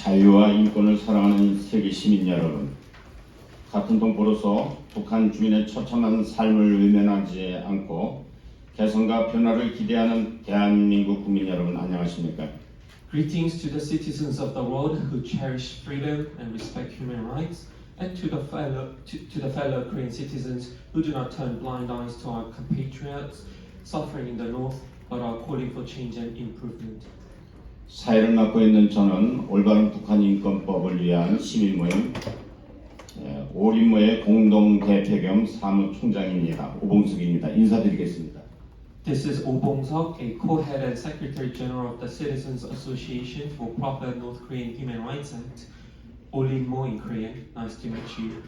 자유와 인권을 사랑하는 세계 시민 여러분, 같은 동포로서 북한 주민의 처참한 삶을 외면하지 않고 개선과 변화를 기대하는 대한민국 국민 여러분, 안녕하십니까? Greetings to the citizens of the world who cherish freedom and respect human rights, and to the fellow Korean citizens who do not turn blind eyes to our compatriots suffering in the north, but are calling for change and improvement. 사회를 맡고 있는 저는 올바른 북한 인권법을 위한 시민 모임 올인모의 공동 대표 겸 사무총장입니다. 오봉석입니다. 인사드리겠습니다. This is Oh Bong-seok, a co-head and secretary general of the Citizens Association for Proper North Korean Human Rights Act, 올인모 in Korean. Nice to meet you.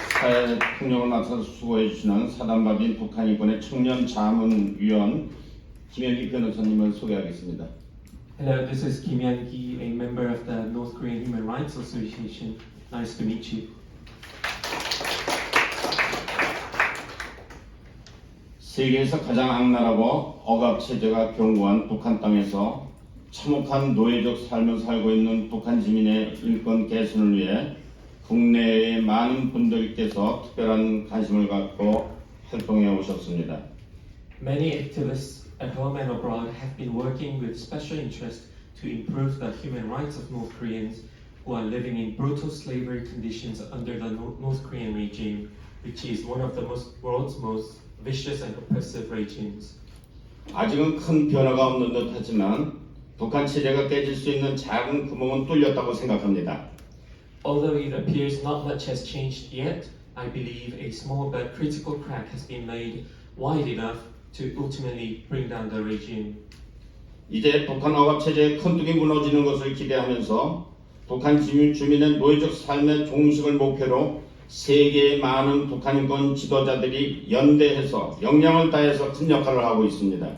사회 통역을 맡아서 수고해 주시는 사단법인 북한 인권의 청년 자문위원 김현기 변호사님을 소개하겠습니다. Hello, this is Kim Yan-gi, a member of the North Korean Human Rights Association. Nice to meet you. 세계에서 가장 악랄하고 억압체제가 견고한 북한 땅에서 참혹한 노예적 삶을 살고 있는 북한 시민의 인권 개선을 위해 국내의 많은 분들께서 특별한 관심을 갖고 활동해 오셨습니다. Many activists at home and abroad have been working with special interest to improve the human rights of North Koreans who are living in brutal slavery conditions under the North Korean regime, which is one of the world's most vicious and oppressive regimes. 아직은 큰 변화가 없는 듯 하지만 북한 체제가 깨질 수 있는 작은 구멍은 뚫렸다고 생각합니다. Although it appears not much has changed yet, I believe a small but critical crack has been made wide enough to ultimately bring down the regime. 이제 북한 억압 체제의 큰 뚝이 무너지는 것을 기대하면서 북한 주민의 노예적 삶의 종식을 목표로 세계의 많은 북한 인권 지도자들이 연대해서 역량을 다해서 큰 역할을 하고 있습니다.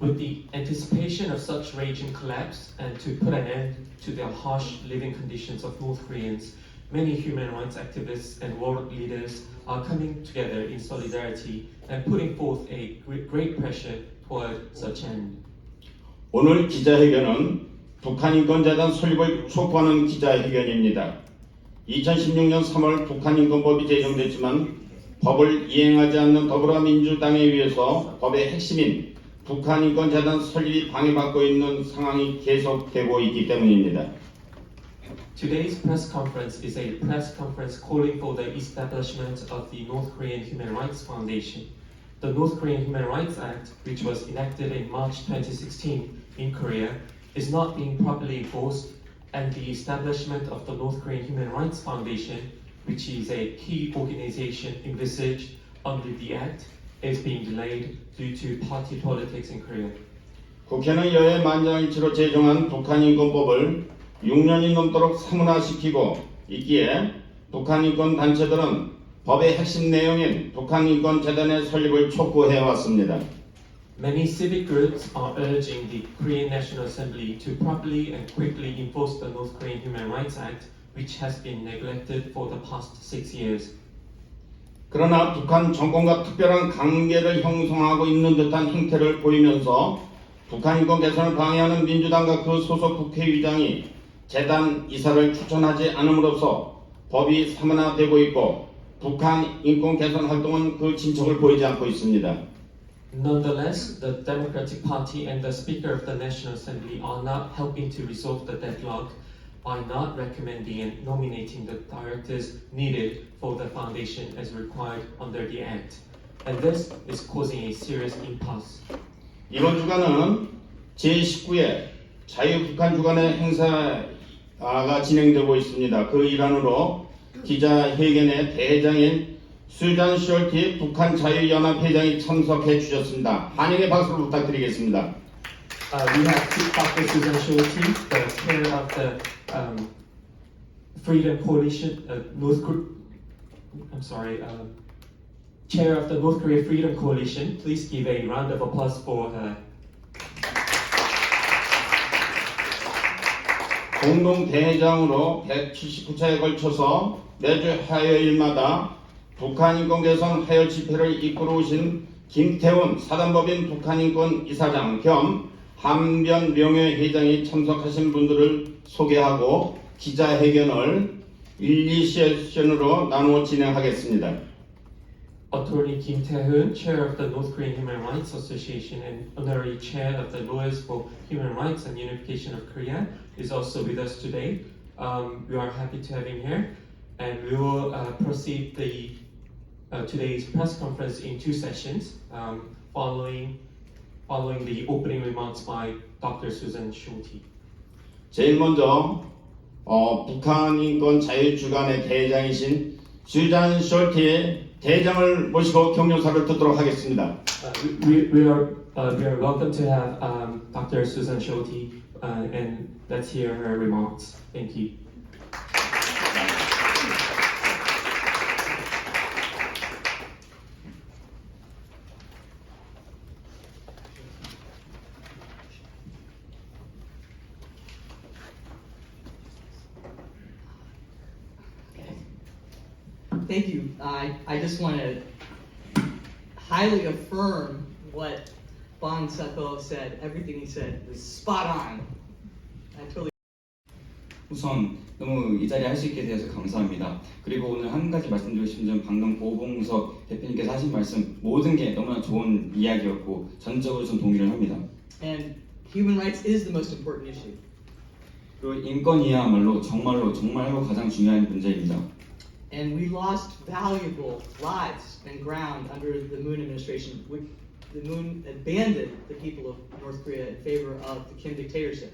With the anticipation of such regime collapse and to put an end to the harsh living conditions of North Koreans, many human rights activists and world leaders are coming together in solidarity and putting forth a great pressure toward such end. 오늘 기자회견은 북한 인권재단 설립을 촉구하는 기자회견입니다. 2016년 3월 북한 인권법이 제정됐지만 법을 이행하지 않는 더불어민주당에 의해서 법의 핵심인 북한 인권재단 설립이 방해받고 있는 상황이 계속되고 있기 때문입니다. Today's press conference is a press conference calling for the establishment of the North Korean Human Rights Foundation. The North Korean Human Rights Act, which was enacted in March 2016 in Korea, is not being properly enforced, and the establishment of the North Korean Human Rights Foundation, which is a key organization envisaged under the Act, is being delayed due to party politics in Korea. 국회는 여야 만장일치로 제정한 북한 인권법을 6년이 넘도록 사문화시키고 있기에 북한 인권 단체들은 법의 핵심 내용인 북한 인권 재단의 설립을 촉구해 왔습니다. Many civic groups are urging the Korean National Assembly to properly and quickly enforce the North Korean Human Rights Act, which has been neglected for the past 6 years. 그러나 북한 정권과 특별한 관계를 형성하고 있는 듯한 행태를 보이면서 북한 인권 개선을 방해하는 민주당과 그 소속 국회의장이 재단 이사를 추천하지 않음으로써 법이 사문화되고 있고 북한 인권 개선 활동은 그 진척을 보이지 않고 있습니다. Nonetheless, the Democratic Party and the Speaker of the National Assembly are not helping to resolve the deadlock by not recommending and nominating the directors needed for the foundation as required under the Act. And this is causing a serious impasse. 이번 주간은 제19회 자유북한 주간의 행사가 진행되고 있습니다. 그 일환으로 기자회견의 대회장인 수잔 숄티 북한 자유연합회장이 참석해 주셨습니다. 환영의 박수를 부탁드리겠습니다. We have Dr. Susan Schulte, the chair of the Freedom Coalition, chair of the North Korea Freedom Coalition. Please give a round of applause for her. 공동 대회장으로 179차에 걸쳐서 매주 화요일마다 북한 인권 개선 화요 집회를 이끌어 오신 김태훈 사단법인 북한 인권 이사장 겸 한변 명예회장이 참석하신 분들을 소개하고 기자회견을 1, 2세션으로 나누어 진행하겠습니다. Attorney Kim Tae-hoon, Chair of the North Korean Human Rights Association and Honorary Chair of the Lawyers for Human Rights and Unification of Korea, is also with us today. We are happy to have him here, and we will proceed today's press conference in two sessions, following the opening remarks by Dr. Susan Schulte. 제일 먼저 북한인권자유주간의 대장이신 수잔 숄트의 대장을 모시고 격려사를 듣도록 하겠습니다. We are welcome to have Dr. Susan Schulte, and let's hear her remarks. Thank you. Thank you. I just want to highly affirm what Bong Seko said. Everything he said was spot on. I totally. 우선 너무 이 자리에 할 수 있게 되어서 감사합니다. 그리고 오늘 한 가지 말씀드리고 싶은 점 방금 오봉석 대표님께서 하신 말씀 모든 게 너무나 좋은 이야기였고 전적으로 좀 동의를 합니다. And human rights is the most important issue. 그리고 인권이야말로 정말로 가장 중요한 문제입니다. And we lost valuable lives and ground under the Moon administration. The Moon abandoned the people of North Korea in favor of the Kim dictatorship.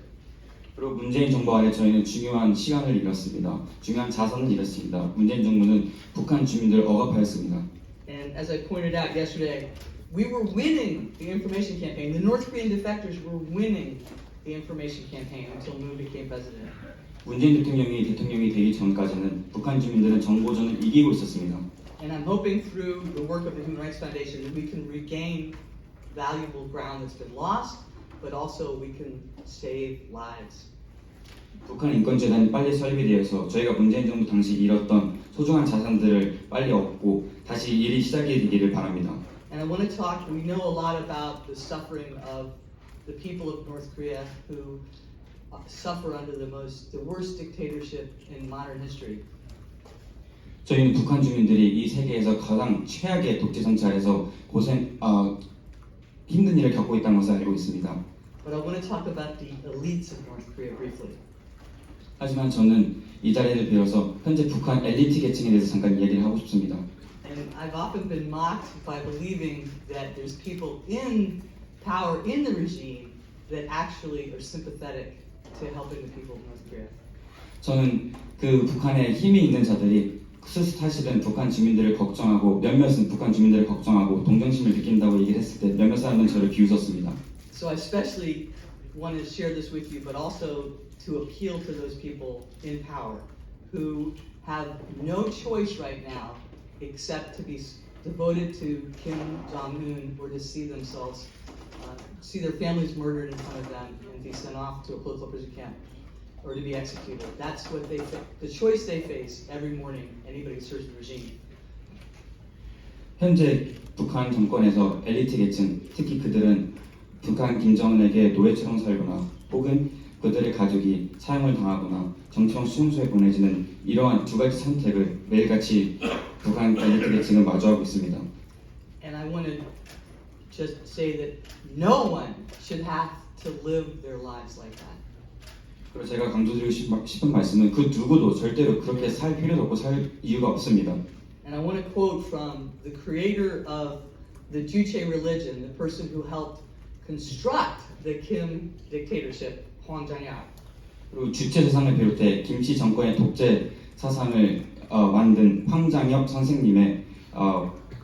그리고 문재인 정부 아래 저희는 중요한 시간을 잃었습니다. 중요한 자산을 잃었습니다. 문재인 정부는 북한 주민들을 억압하였습니다. And as I pointed out yesterday, we were winning the information campaign. The North Korean defectors were winning the information campaign until Moon became president. 문재인 대통령이 되기 전까지는 북한 주민들은 정보전을 이기고 있었습니다. And I'm hoping through the work of the Human Rights Foundation that we can regain valuable ground that's been lost, but also we can save lives. 북한 인권재단이 빨리 설계되어서 저희가 문재인 정부 당시 잃었던 소중한 자산들을 빨리 얻고 다시 일이 시작이 되기를 바랍니다. And I want to talk, we know a lot about the suffering of the people of North Korea who suffer under the worst dictatorship in modern history. 저희는 북한 주민들이 이 세계에서 가장 최악의 독재 정찰에서 힘든 일을 겪고 있다는 것을 알고 있습니다. But I want to talk about the elites of North Korea briefly. 하지만 저는 이 자리를 빌어서 현재 북한 엘리트 계층에 대해서 잠깐 이야기를 하고 싶습니다. And I've often been mocked by believing that there's people in power in the regime that actually are sympathetic to helping the people of North Korea. 저는 그 북한에 힘이 있는 자들이 사실은 북한 주민들을 걱정하고 몇몇은 북한 주민들을 걱정하고 동정심을 느낀다고 얘기를 했을 때 몇몇 사람은 저를 비웃었습니다. So I especially wanted to share this with you, but also to appeal to those people in power who have no choice right now except to be devoted to Kim Jong-un or to see themselves, see their families murdered in front of them and be sent off to a political prison camp or to be executed. That's what the choice they face every morning, anybody who serves the regime. 현재 북한 정권에서 엘리트 계층, 특히 그들은 북한 김정은에게 노예처럼 살거나 혹은 그들의 가족이 사형을 당하거나 정청 수용소에 보내지는 이러한 두 가지 선택을 매일같이 북한 엘리트 계층은 마주하고 있습니다. And I want to just say that no one should have to live their lives like that. 그리고 제가 강조드리고 싶은 말씀은 그 누구도 절대로 그렇게 살 필요도 없고 살 이유가 없습니다. And I want to quote from the creator of the Juche religion, the person who helped construct the Kim dictatorship, Hwang Jang-yak. 그리고 주체 사상을 비롯해 김씨 정권의 독재 사상을 만든 황장엽 선생님의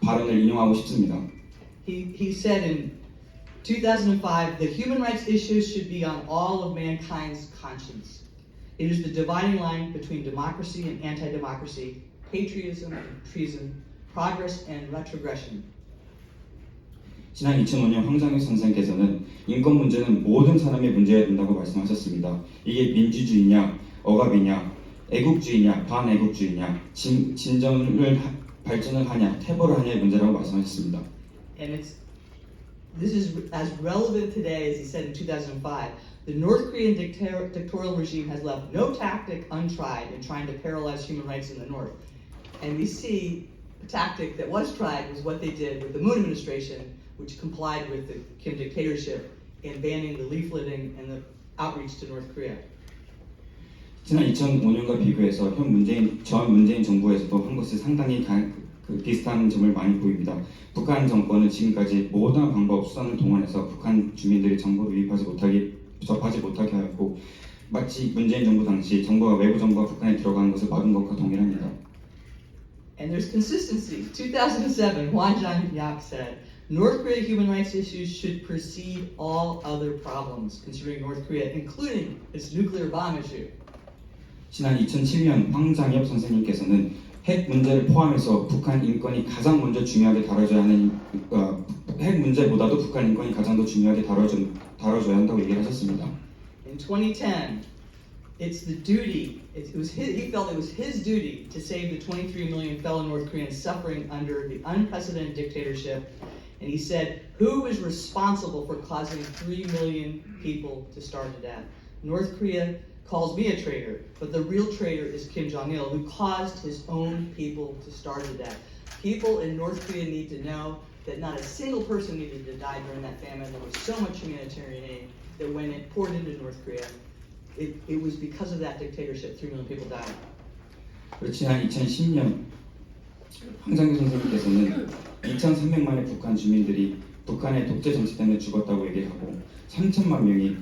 발언을 인용하고 싶습니다. He said in 2005, the human rights issues should be on all of mankind's conscience. It is the dividing line between democracy and anti-democracy, patriotism and treason, progress and retrogression. 지난 2005년 황장엽 선생께서는 인권 문제는 모든 사람의 문제여야 된다고 말씀하셨습니다. 이게 민주주의냐, 억압이냐, 애국주의냐, 반애국주의냐, 발전을 하냐, 퇴보를 하냐의 문제라고 말씀하셨습니다. And it's this is as relevant today as he said in 2005. The North Korean dictatorial regime has left no tactic untried in trying to paralyze human rights in the North. And we see a tactic that was tried was what they did with the Moon administration, which complied with the Kim dictatorship in banning the leafleting and the outreach to North Korea. 지난 2005년과 비교해서 전 문재인 정부에서도 한 것이 상당히 비슷한 점을 많이 보입니다. 북한 정권은 지금까지 모든 방법 수단을 동원해서 북한 주민들이 정보를 접하지 못하게 하였고 마치 문재인 정부 당시 정부가 외부 정보가 북한에 들어간 것을 막은 것과 동일합니다. And there's consistency. 2007, Hwang Jang-yap said, North Korea human rights issues should precede all other problems concerning North Korea, including its nuclear bomb issue. 지난 2007년 황장엽 선생님께서는 핵 문제를 포함해서 북한 인권이 가장 먼저 중요하게 다뤄져야 하는 핵 문제보다도 북한 인권이 가장 더 중요하게 다뤄져야 한다고 얘기를 하셨습니다. In 2010, it's the duty. He felt it was his duty to save the 23 million fellow North Koreans suffering under the unprecedented dictatorship. And he said, who is responsible for causing 3 million people to starve to death? North Korea calls me a traitor, but the real traitor is Kim Jong-il, who caused his own people to starve to death. People in North Korea need to know that not a single person needed to die during that famine. There was so much humanitarian aid that when it poured into North Korea, it was because of that dictatorship 3 million people died. 지난 2010년 황장엽 선생님께서는 2,300만의 북한 주민들이 북한의 독재 정치 때문에 죽었다고 얘기하고 3천만 명이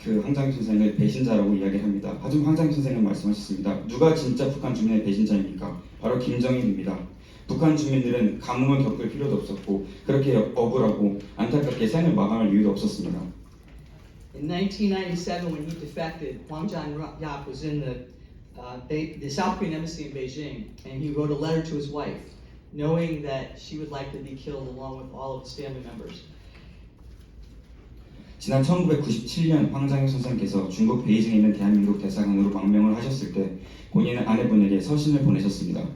그 황장엽 선생을 배신자라고 이야기를 합니다. 하지만 황장엽 선생은 말씀하셨습니다. 누가 진짜 북한 주민의 배신자입니까? 바로 김정일입니다. 북한 주민들은 가뭄을 겪을 필요도 없었고 그렇게 억울하고 안타깝게 생을 마감할 이유도 없었습니다. In 1997, when he defected, Hwang Jang-yap was in the South Korean embassy in Beijing, and he wrote a letter to his wife, knowing that she would likely be killed along with all of his family members. 지난 1997년 황장엽 선생께서 중국 베이징에 있는 대한민국 대사관으로 망명을 하셨을 때 본인의 아내분에게 서신을 보내셨습니다.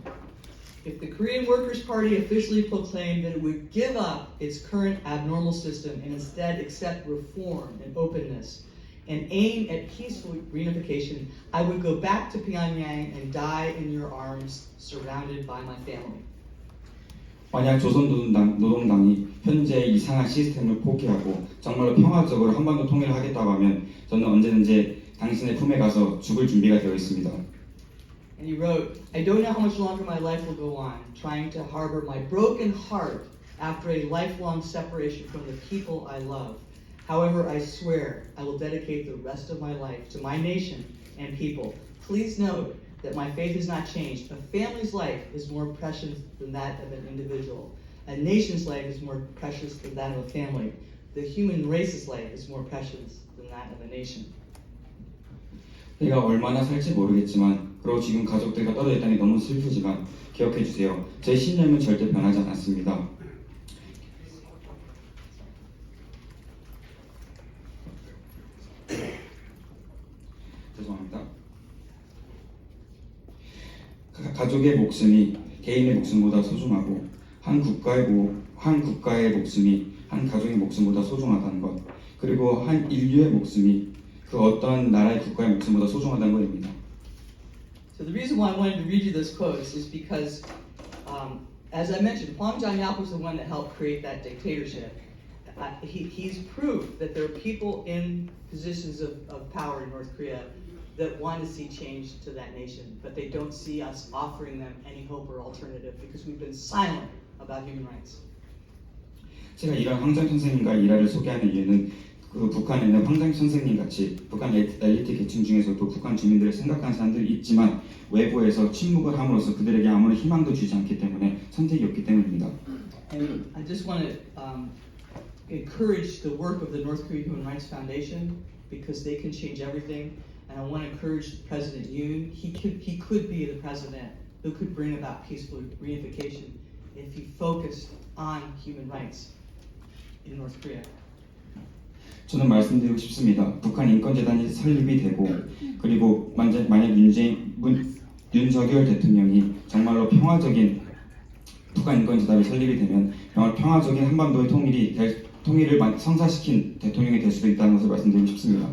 If the Korean Workers' Party officially proclaimed that it would give up its current abnormal system and instead accept reform and openness and aim at peaceful reunification, I would go back to Pyongyang and die in your arms, surrounded by my family. 만약 조선노동당이 현재의 이상한 시스템을 포기하고 정말로 평화적으로 한반도 통일을 하겠다고 하면 저는 언제든지 당신의 품에 가서 죽을 준비가 되어 있습니다. And he wrote, I don't know how much longer my life will go on, trying to harbor my broken heart after a lifelong separation from the people I love. However, I swear I will dedicate the rest of my life to my nation and people. Please note that my faith has not changed. A family's life is more precious than that of an individual. A nation's life is more precious than that of a family. The human race's life is more precious than that of a nation. 내가 얼마나 살지 모르겠지만 그리고 지금 가족들과 떨어져 있다니 너무 슬프지만 기억해 주세요. 제 신념은 절대 변하지 않았습니다. 죄송합니다. 가족의 목숨이 개인의 목숨보다 소중하고 한 국가의 목숨이 한 가족의 목숨보다 소중하다는 것, 그리고 한 인류의 목숨이 그 어떤 나라의 국가의 목숨보다 소중하다는 것입니다. So the reason why I wanted to read you those quotes is because, as I mentioned, Hwang Jang-yap was the one that helped create that dictatorship. He's proof that there are people in positions of power in North Korea that want to see change to that nation, but they don't see us offering them any hope or alternative because we've been silent about human rights. 제가 이런 황장 선생님과 일화를 소개하는 이유는 그 북한에 있는 황장 선생님 같이 북한 엘리트 계층 중에서도 북한 주민들을 생각하는 사람들이 있지만 외부에서 침묵을 함으로써 그들에게 아무런 희망도 주지 않기 때문에 선택이 없기 때문입니다. And I just want to encourage the work of the North Korea Human Rights Foundation because they can change everything. And I want to encourage President Yoon. He could be the president who could bring about peaceful reunification if he focused on human rights in North Korea. 저는 말씀드리고 싶습니다. 북한 인권재단이 설립이 되고 그리고 만약 윤석열 대통령이 정말로 평화적인 북한 인권재단이 설립이 되면 정말 평화적인 한반도의 통일이 통일을 성사시킨 대통령이 될 수도 있다는 것을 말씀드리고 싶습니다.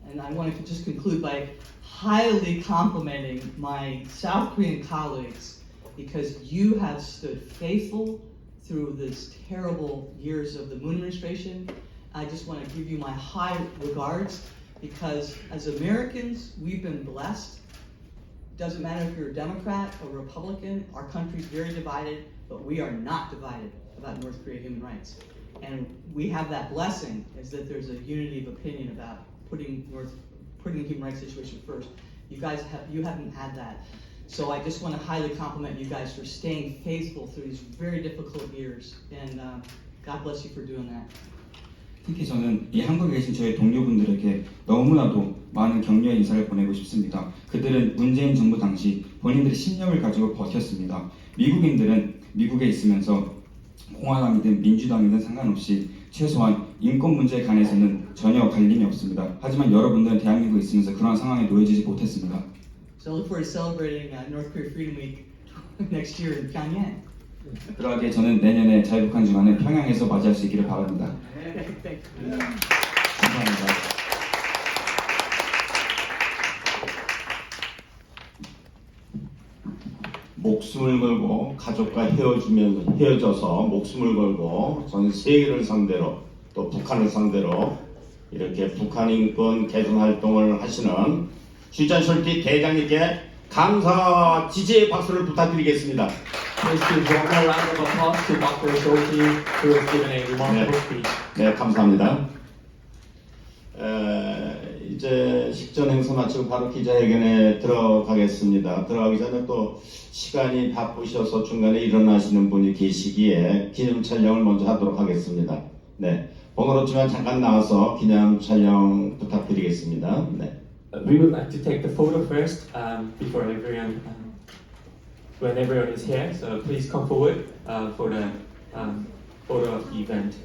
And I want to just conclude by highly complimenting my South Korean colleagues because you have stood faithful through this terrible years of the Moon administration. I just want to give you my high regards because as Americans, we've been blessed. Doesn't matter if you're a Democrat or Republican, our country's very divided, but we are not divided about North Korea human rights. And we have that blessing is that there's a unity of opinion about putting the human rights situation first. You haven't had that. So I just want to highly compliment you guys for staying faithful through these very difficult years. And God bless you for doing that. 특히 저는 이 한국에 계신 저희 동료분들에게 너무나도 많은 격려의 인사를 보내고 싶습니다. 그들은 문재인 정부 당시 본인들의 신념을 가지고 버텼습니다. 미국인들은 미국에 있으면서 공화당이든 민주당이든 상관없이 최소한 인권 문제에 관해서는 전혀 갈림이 없습니다. 하지만 여러분들은 대한민국에 있으면서 그러한 상황에 놓여지지 못했습니다. So I look forward to celebrating North Korea Freedom Week next year in Pyongyang. 그러하게 저는 내년에 자유북한 주간을 평양에서 맞이할 수 있기를 바랍니다. Thank you. 감사합니다. 목숨을 걸고 가족과 헤어져서 목숨을 걸고 전 세계를 상대로 또 북한을 상대로 이렇게 북한 인권 개선 활동을 하시는 슈잔 숄티 대장님께 감사 지지의 박수를 부탁드리겠습니다. Please give one more round of applause to Dr. Sholti, who has given a remarkable speech. 네, 감사합니다. 이제 식전 행사 마치고 바로 기자회견에 들어가겠습니다. 들어가기 전에 또 시간이 바쁘셔서 중간에 일어나시는 분이 계시기에 기념 촬영을 먼저 하도록 하겠습니다. 네, 번거롭지만 잠깐 나와서 기념 촬영 부탁드리겠습니다. 네. We would like to take the photo first before everyone, when everyone is here. So please come forward for the photo of the event.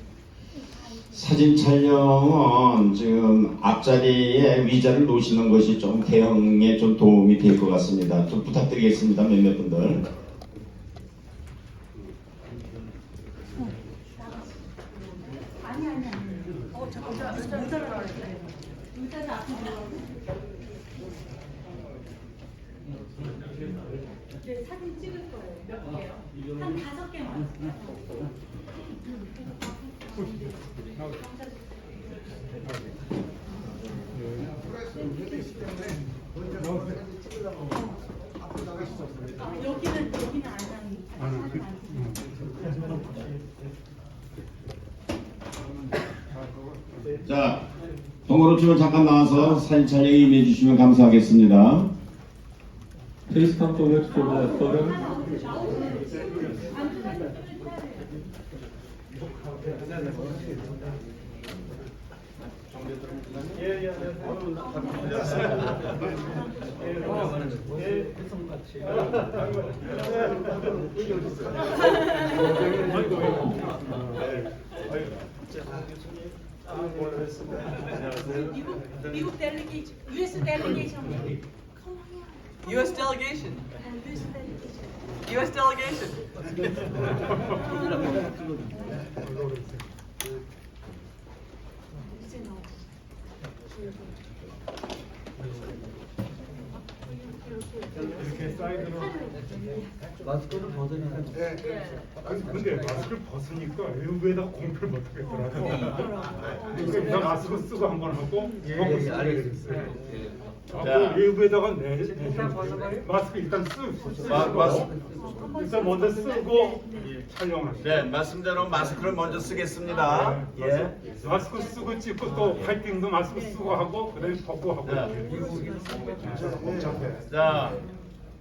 사진 촬영은 지금 앞자리에 의자를 놓으시는 것이 좀 대응에 좀 도움이 될 것 같습니다. 좀 부탁드리겠습니다. 몇몇 분들. 네, 사진 찍을 거예요. 몇 개요? 한 5개만. 여기는 안 하는. 자, 번거롭지만 잠깐 나와서 사진 촬영에 임해 주시면 감사하겠습니다. Please come forward for the photo. 미국 델리게이션, US 델리게이션. U.S. delegation. US 델리게이션. U.S. delegation. 이렇게 사이드로 마스크를 벗으니까 근데 마스크를 벗으니까 외부에다 공표를 못 하겠더라고. 그래서 나 마스크 쓰고 한번 하고 벗고 쓰게 됐어요. 자. 외부에다가 마스크 일단 쓰고 일단 먼저 쓰고 촬영을. 네, 말씀대로 마스크를 먼저 쓰겠습니다. 예. 마스크 쓰고 찍고 또 파이팅도 마스크 쓰고 하고 그다음에 벗고 하고. 자,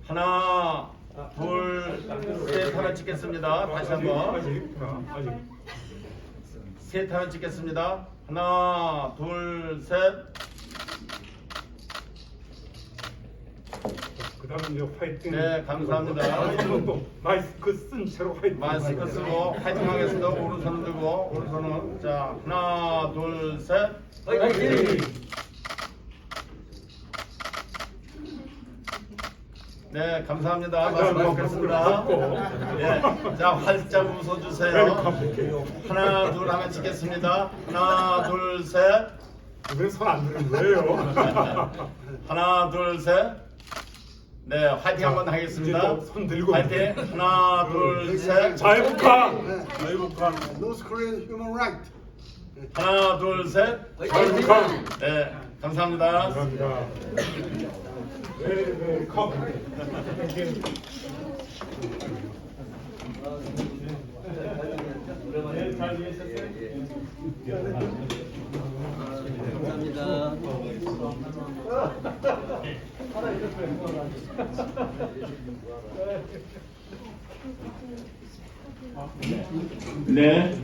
하나, 둘, 셋 하나 찍겠습니다. 다시 한번. 아직. 셋 하나 찍겠습니다. 하나, 둘, 셋. 그다음에 이제 파이팅. 네, 감사합니다. 또 마스크 쓴 채로 파이팅. 마스크 쓰고 파이팅 하겠습니다. 오른손 들고 오른손은 자 하나 둘 셋. 파이팅. 네, 감사합니다. 말씀드리겠습니다. 예, 자, 활짝 웃어주세요. 하나, 둘 하면 찍겠습니다. 하나, 둘, 셋. 왜 손 안 드는 거예요? 하나, 둘, 셋. 네, 화이팅 한번 하겠습니다. 이제 손 들고 화이팅. 하나, 둘, 셋. 자유북한! 자유북한 North Korean Human Right. 하나, 둘, 셋. 자유북한! 네, 감사합니다. 감사합니다. 네, 컵. 네, 잘 지내셨어요? 네.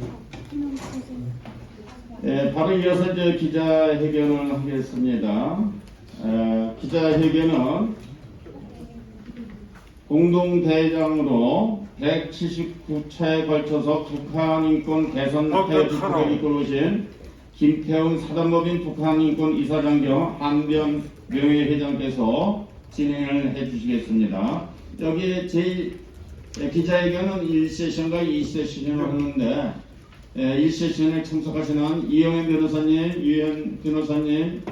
바로 이어서 이제 기자회견을 하겠습니다. 기자회견은 공동대장으로 179차에 걸쳐서 북한 인권 개선 대주포를 이끌으신 김태훈 사단법인 북한인권 이사장 겸 한변 명예회장께서 진행을 해주시겠습니다. 여기 기자회견은 1세션과 2세션을 하는데 1세션에 참석하시는 이영애 변호사님, 유현 변호사님,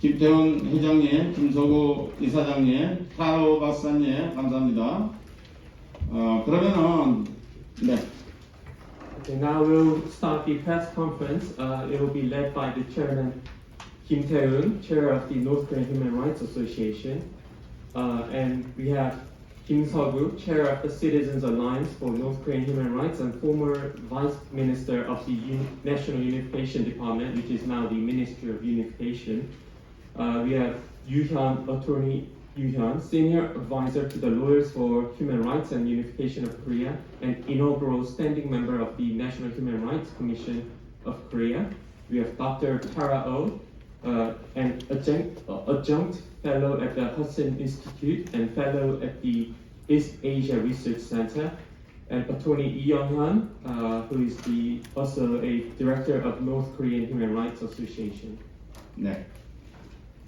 김태훈 회장님, 김서구 이사장님, 타로 박사님 감사합니다. 그러면은 네. Okay, now we'll start the press conference. It will be led by the chairman Kim Tae-eun, chair of the North Korean Human Rights Association, and we have Kim Seo-gu, chair of the Citizens Alliance for North Korean Human Rights and former vice minister of the National Unification Department, which is now the Ministry of Unification. We have Yoo Hyun, attorney Yoo Hyun, senior advisor to the Lawyers for Human Rights and Unification of Korea, and inaugural standing member of the National Human Rights Commission of Korea. We have Dr. Tara Oh, an adjunct fellow at the Hudson Institute and fellow at the East Asia Research Center, and attorney Lee Young-han, who is also a director of North Korean Human Rights Association. 네.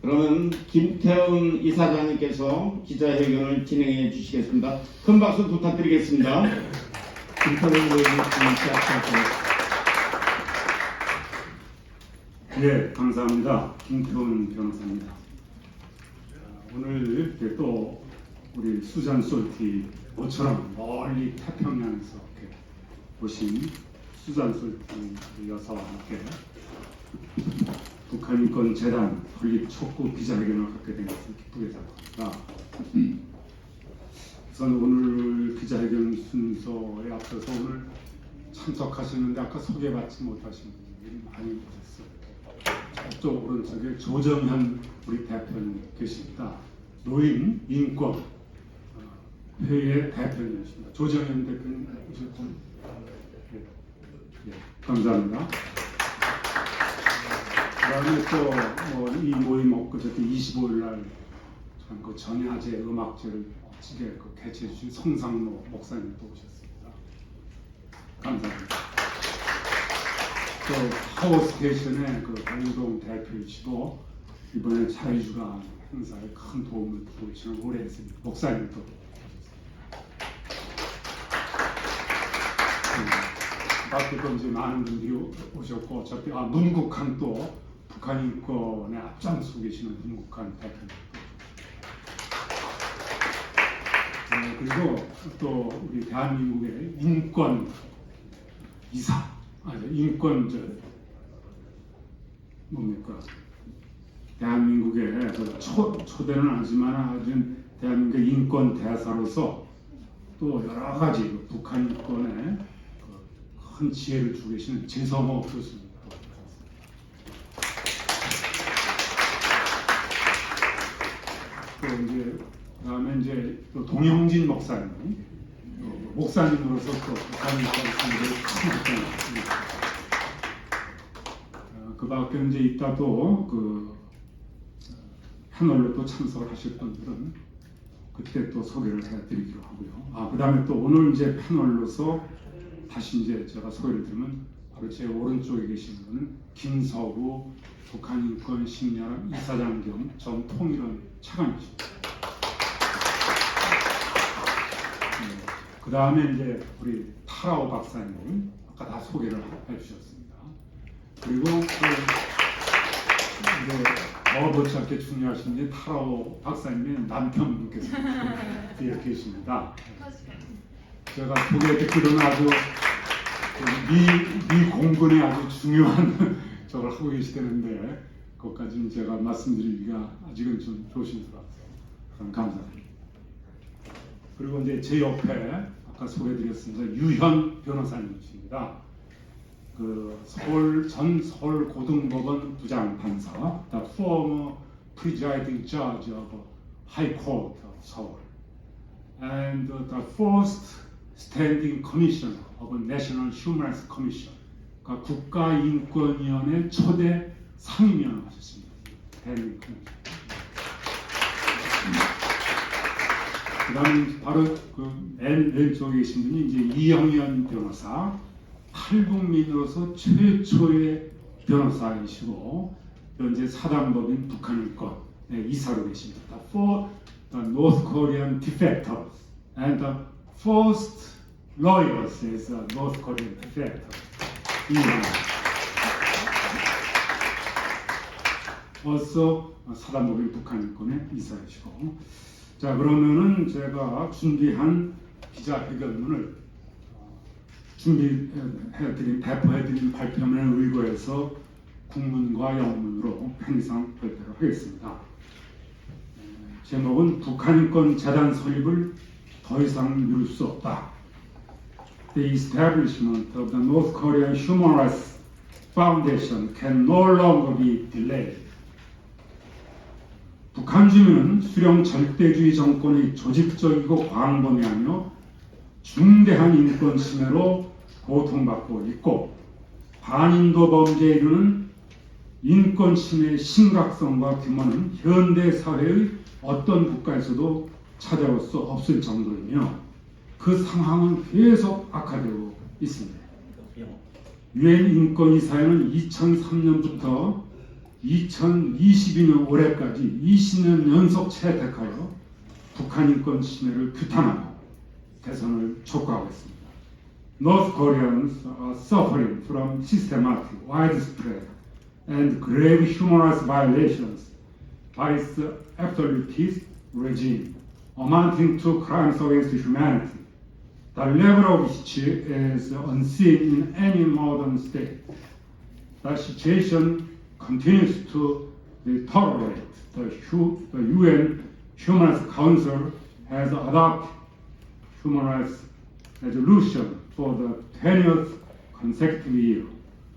그러면 김태훈 이사장님께서 기자회견을 진행해 주시겠습니다. 큰 박수 부탁드리겠습니다. 김태훈 의원님, 네, 감사합니다. 김태훈 변호사입니다. 오늘 이렇게 또 우리 수잔 솔티 모처럼 멀리 태평양에서 이렇게 오신 수잔 솔티 여사와 함께 북한인권재단 설립 촉구 기자회견을 갖게 된 것을 기쁘게 생각합니다. 우선 오늘 기자회견 순서에 앞서서 오늘 참석하시는데 아까 소개받지 못하신 분들이 많이 계셨어요. 저쪽 오른쪽에 조정현 우리 대표님 계십니다. 노인 인권 회의 대표님이십니다. 조정현 대표님 오셨죠? 네, 감사합니다. 그다음에 또 이 모임 엊그저께 25일 날 그 전야제 음악제를 멋지게 개최해 주신 성상로 목사님도 오셨습니다. 감사합니다. 또 파워스테이션의 그 강동 대표이시고 이번에 자유주간 행사에 큰 도움을 주시는 오래 목사님도 밖에도 이제 많은 분들이 오셨고 어차피 문국한 또 북한 인권에 앞장서고 계시는 문국한 대표님 그리고 또 우리 대한민국의 인권 이사 인권 뭡니까 대한민국의 초대는 하지만 아주 대한민국의 인권 대사로서 또 여러 가지 북한 인권에 큰 지혜를 주고 계시는 재성호 교수님. 또 이제 그다음에 이제 또 동영진 목사님, 목사님으로서 또 북한 인권 상대를 큰 목사님. 그밖에 이제 이따도 그 패널로 또 참석을 하실 분들은 그때 또 소개를 해드리기로 하고요. 그다음에 또 오늘 이제 패널로서 다시 이제 제가 소개를 드리면 바로 제 오른쪽에 계신 분은 김서구 북한인권 심리학 이사장 겸 전 통일원 차관이십니다. 그 다음에 이제 우리 타라오 박사님 아까 다 소개를 해주셨습니다. 그리고 이제 더 못지않게 중요하신 게 타라오 박사님의 남편분께서 뒤에 계십니다. 제가 소개 듣기로는 아주 미 공군의 아주 중요한 저걸 하고 계시다는데 그것까지는 제가 말씀드리기가 아직은 좀 조심스러워서 감사드립니다. 그리고 이제 제 옆에 아까 소개드렸습니다. 유현 변호사님이십니다. 그 전 서울 고등법원 부장판사, the former presiding judge of High Court of Seoul, and the first standing commissioner of National Human Rights Commission, 그러니까 국가인권위원회 초대 상임위원 하셨습니다. standing commission. 그다음 바로 그 맨 왼쪽에 계신 분이 이제 이영현 변호사, 탈북민으로서 최초의 변호사이시고 현재 사단법인 북한인권의 이사로 계십니다. For the North Korean defectors and the first lawyers as a North Korean defector. 이영현. 벌써 사단법인 북한인권의 이사이시고. 자, 그러면은 제가 준비한 기자회견문을 배포해드린 발표문에 의거해서 국문과 영문으로 편의상 발표를 하겠습니다. 제목은 북한인권 재단 설립을 더 이상 미룰 수 없다. The establishment of the North Korean Human Rights Foundation can no longer be delayed. 북한 주민은 수령 절대주의 정권의 조직적이고 광범위하며 중대한 인권 침해로 고통받고 있고 반인도 범죄에 이르는 인권 침해의 심각성과 규모는 현대 사회의 어떤 국가에서도 찾아올 수 없을 정도이며 그 상황은 계속 악화되고 있습니다. 유엔 인권이사회는 2003년부터 2022년 올해까지 20년 연속 채택하여 북한 인권 침해를 규탄하고 개선을 촉구하고 있습니다. North Koreans are suffering from systematic, widespread, and grave human rights violations by its absolutist regime, amounting to crimes against humanity, the level of which is unseen in any modern state. The situation continues to deteriorate. The UN Human Rights Council has adopted human rights resolution for the 20th consecutive year,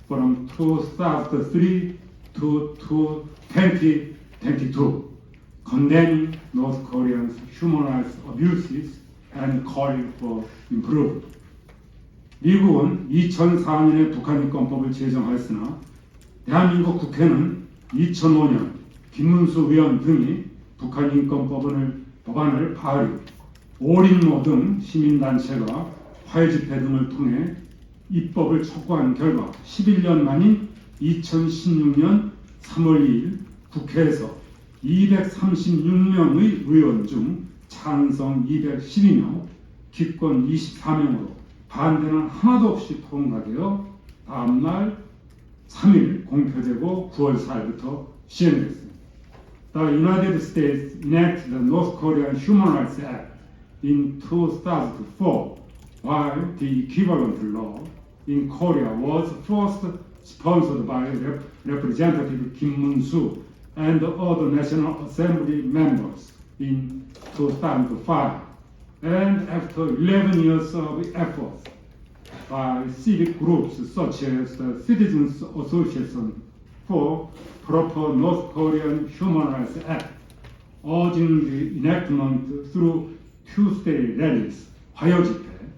from 2003 to 2022, condemning North Korea's human rights abuses and calling for improvement. 미국은 2004년에 북한인권법을 제정하였으나 대한민국 국회는 2005년 김문수 의원 등이 북한인권법안을 발의, 올인모 등 시민단체가 화해집회 등을 통해 입법을 촉구한 결과 11년 만인 2016년 3월 2일 국회에서 236명의 의원 중 찬성 212명, 기권 24명으로 반대는 하나도 없이 통과되어 다음날 3일 공표되고 9월 4일부터 시행됐습니다. The United States enacted the North Korean Human Rights Act in 2004, while the equivalent law in Korea was first sponsored by Representative Kim Mun-soo and other National Assembly members in 2005. And after 11 years of efforts by civic groups such as the Citizens Association for Proper North Korean Human Rights Act, urging the enactment through Tuesday rallies, 화요집회,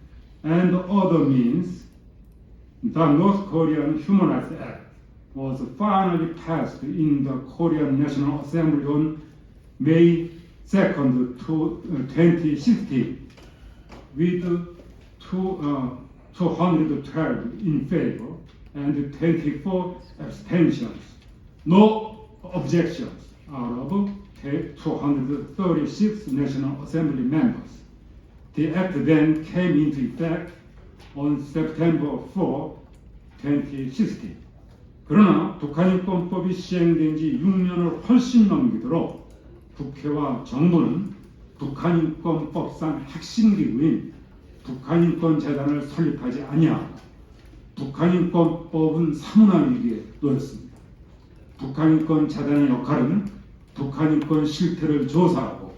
and other means, the North Korean Human Rights Act was finally passed in the Korean National Assembly on May 2nd, 2016, with 212 in favor and 24 abstentions. No objections out of 236 National Assembly members. The act then came into effect on September 4, 2016. 그러나 북한인권법이 시행된 지 6년을 훨씬 넘기도록 국회와 정부는 북한인권법상 핵심 기구인 북한인권재단을 설립하지 아니하고 북한인권법은 사문화위기에 놓였습니다. 북한인권재단의 역할은 북한인권 실태를 조사하고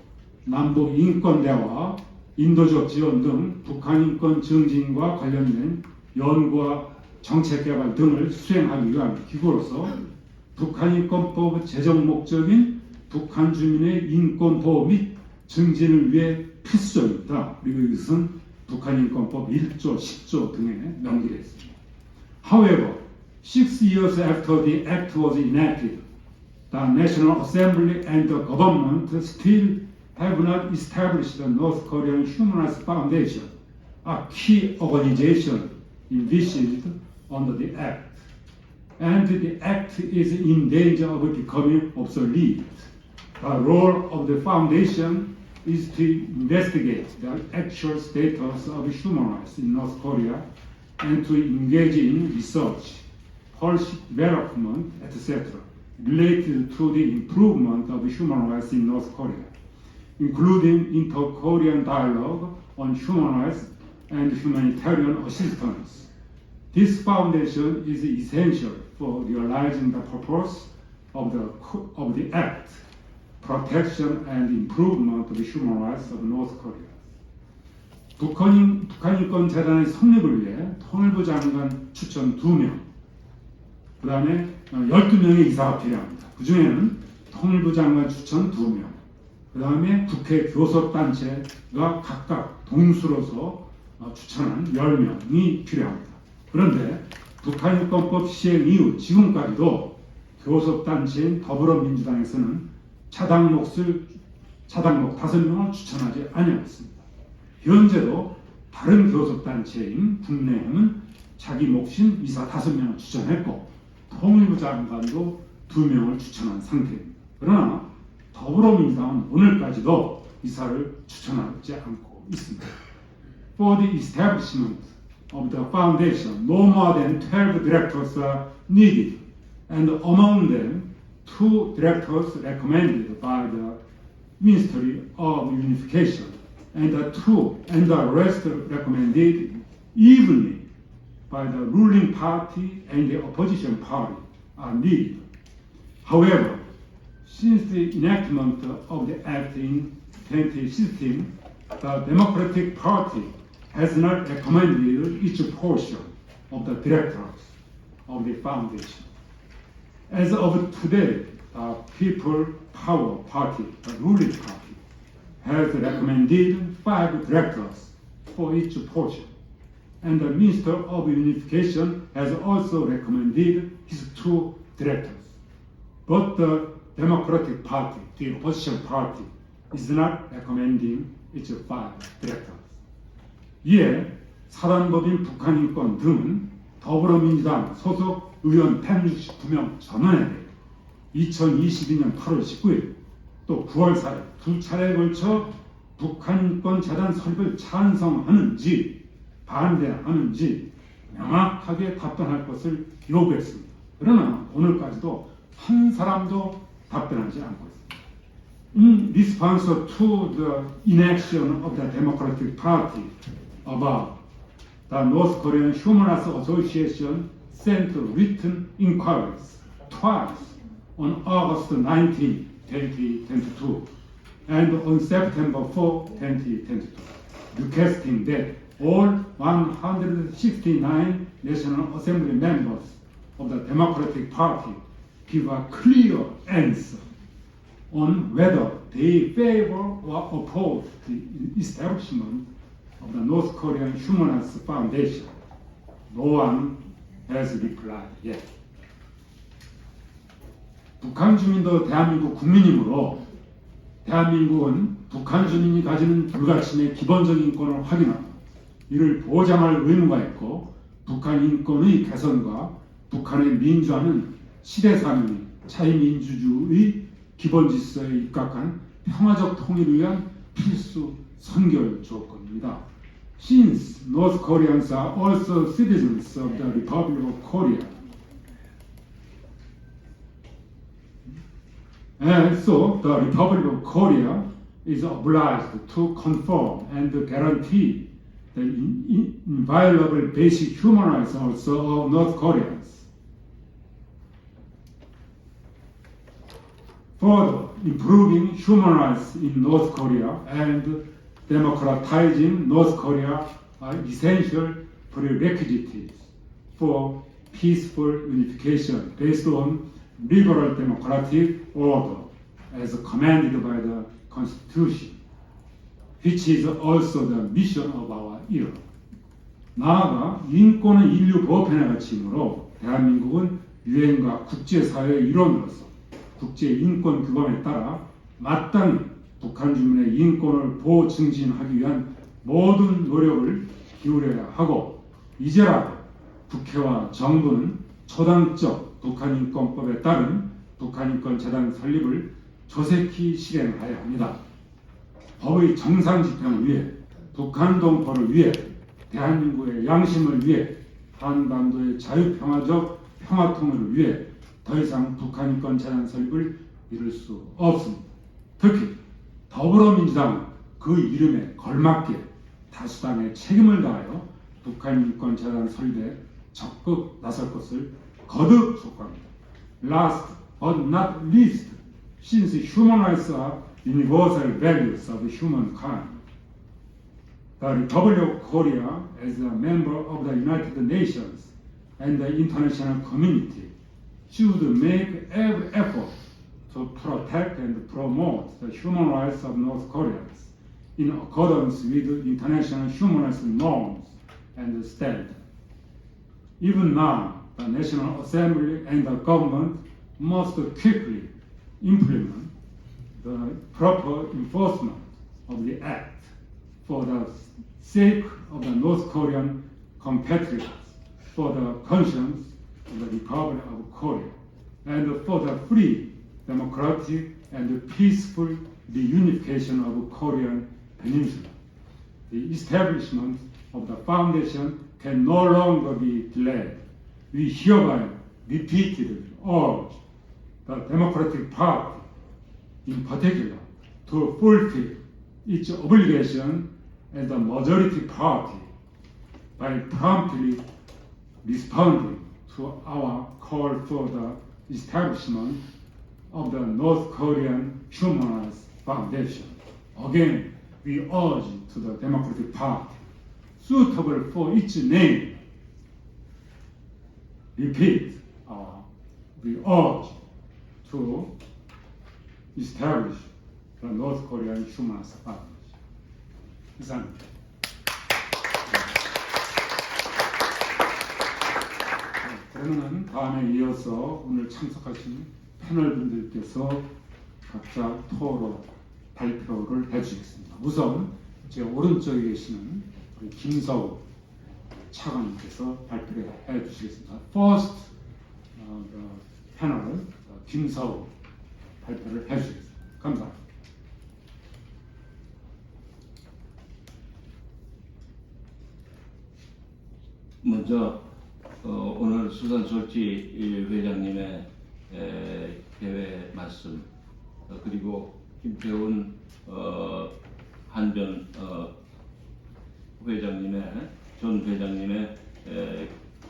남북 인권대화, 인도적 지원 등 북한인권 증진과 관련된 연구와 정책개발 등을 수행하기 위한 기구로서 북한인권법 제정 목적인 북한 주민의 인권 보호 및 증진을 위해 필수적이다. 그리고 이것은 북한인권법 1조, 10조 등에 명기되어 있습니다. However, 6 years after the act was enacted, the National Assembly and the government still have not established the North Korean Human Rights Foundation, a key organization envisaged under the act. And the act is in danger of becoming obsolete. The role of the foundation is to investigate the actual status of human rights in North Korea and to engage in research, policy development, etc., related to the improvement of human rights in North Korea, including inter-Korean dialogue on human rights and humanitarian assistance. This foundation is essential for realizing the purpose of the Act, protection and improvement of the human rights of North Korea. 북한인권재단의 성립을 위해 통일부 장관 추천 2명, 그 다음에 12명의 이사가 필요합니다. 그 중에는 통일부 장관 추천 2명, 그 다음에 국회 교섭단체가 각각 동수로서 추천한 10명이 필요합니다. 그런데 북한인권법 시행 이후 지금까지도 교섭단체인 더불어민주당에서는 차당목 5명을 추천하지 아니하였습니다. 현재도 다른 교섭단체인 국내에는 자기 몫인 이사 5명을 추천했고 통일부 장관도 2명을 추천한 상태입니다. 그러나 더불어민주당은 오늘까지도 이사를 추천하지 않고 있습니다. For the establishment of the foundation, no more than 12 directors are needed, and among them, 2 directors recommended by the Ministry of Unification, and the rest recommended evenly by the ruling party and the opposition party are needed. However, since the enactment of the Act in 2016, the Democratic Party has not recommended each portion of the directors of the foundation. As of today, the People Power Party, the ruling party, has recommended 5 directors for each portion, and the Minister of Unification has also recommended his 2 directors. But the Democratic Party, the opposition party, is not recommending its 5 directors. 이에 사단법인 북한인권 등은 더불어민주당 소속 의원 169명 전원에게 2022년 8월 19일 또 9월 4일 2차례에 걸쳐 북한인권재단 설립을 찬성하는지 반대하는지 명확하게 답변할 것을 요구했습니다. 그러나 오늘까지도 한 사람도 답변하지 않고 있습니다. In response to the inaction of the Democratic Party above, the North Korean Human Rights Association sent written inquiries twice on August 19, 2022 and on September 4, 2022, requesting that all 169 National Assembly members of the Democratic Party give a clear answer on whether they favor or oppose the establishment of the North Korean Human Rights Foundation. No one has replied yet. 북한 주민도 대한민국 국민이므로 대한민국은 북한 주민이 가지는 불가침의 기본적인 인권을 확인하고 이를 보장할 의무가 있고 북한 인권의 개선과 북한의 민주화는 시대사명인 자유민주주의 기본 질서에 입각한 평화적 통일을 위한 필수 선결 조건입니다. 합니다. Since North Koreans are also citizens of the Republic of Korea, and so the Republic of Korea is obliged to conform and guarantee the inviolable basic human rights also of North Koreans. Further, improving human rights in North Korea and democratizing North Korea are essential prerequisites for peaceful unification based on liberal democratic order as commanded by the Constitution, which is also the mission of our era. 나아가 인권은 인류 보편의 가치이므로 대한민국은 유엔과 국제사회의 일원으로서 국제인권규범에 따라 마땅히 북한 주민의 인권을 보호 증진하기 위한 모든 노력을 기울여야 하고, 이제라도 국회와 정부는 초당적 북한인권법에 따른 북한인권재단 설립을 조속히 실행하여야 합니다. 법의 정상 집행을 위해, 북한 동포를 위해, 대한민국의 양심을 위해, 한반도의 자유평화적 평화통일을 위해 더 이상 북한인권재단 설립을 미룰 수 없습니다. 특히 더불어민주당은 그 이름에 걸맞게 다수당의 책임을 다하여 북한인권재단 설립에 적극 나설 것을 거듭 촉구합니다. Last but not least, since human rights are universal values of humankind, the Republic of Korea, as a member of the United Nations and the international community, should make every effort to protect and promote the human rights of North Koreans in accordance with international human rights norms and standards. Even now, the National Assembly and the government must quickly implement the proper enforcement of the act for the sake of the North Korean compatriots, for the conscience of the Republic of Korea, and for the free, democratic, and peaceful reunification of Korean Peninsula. The establishment of the foundation can no longer be delayed. We hereby repeatedly urge the Democratic Party, in particular, to fulfill its obligation as the majority party by promptly responding to our call for the establishment of the North Korean Human Rights Foundation. Again, we urge to the Democratic Party, suitable for its name, repeat, we urge to establish the North Korean Human Rights Foundation. 이상입니다. 그러면 다음에 이어서 오늘 참석하신 패널 분들께서 각자 토론 발표를 해주시겠습니다. 우선 제 오른쪽에 계시는 우리 김서우 차관님께서 발표를 해주시겠습니다. First, the panel, 김서우 발표를 해주시겠습니다. 감사합니다. 먼저 오늘 수산 솔지 회장님의 대회 말씀, 그리고 김태훈 한변 회장님의 전 회장님의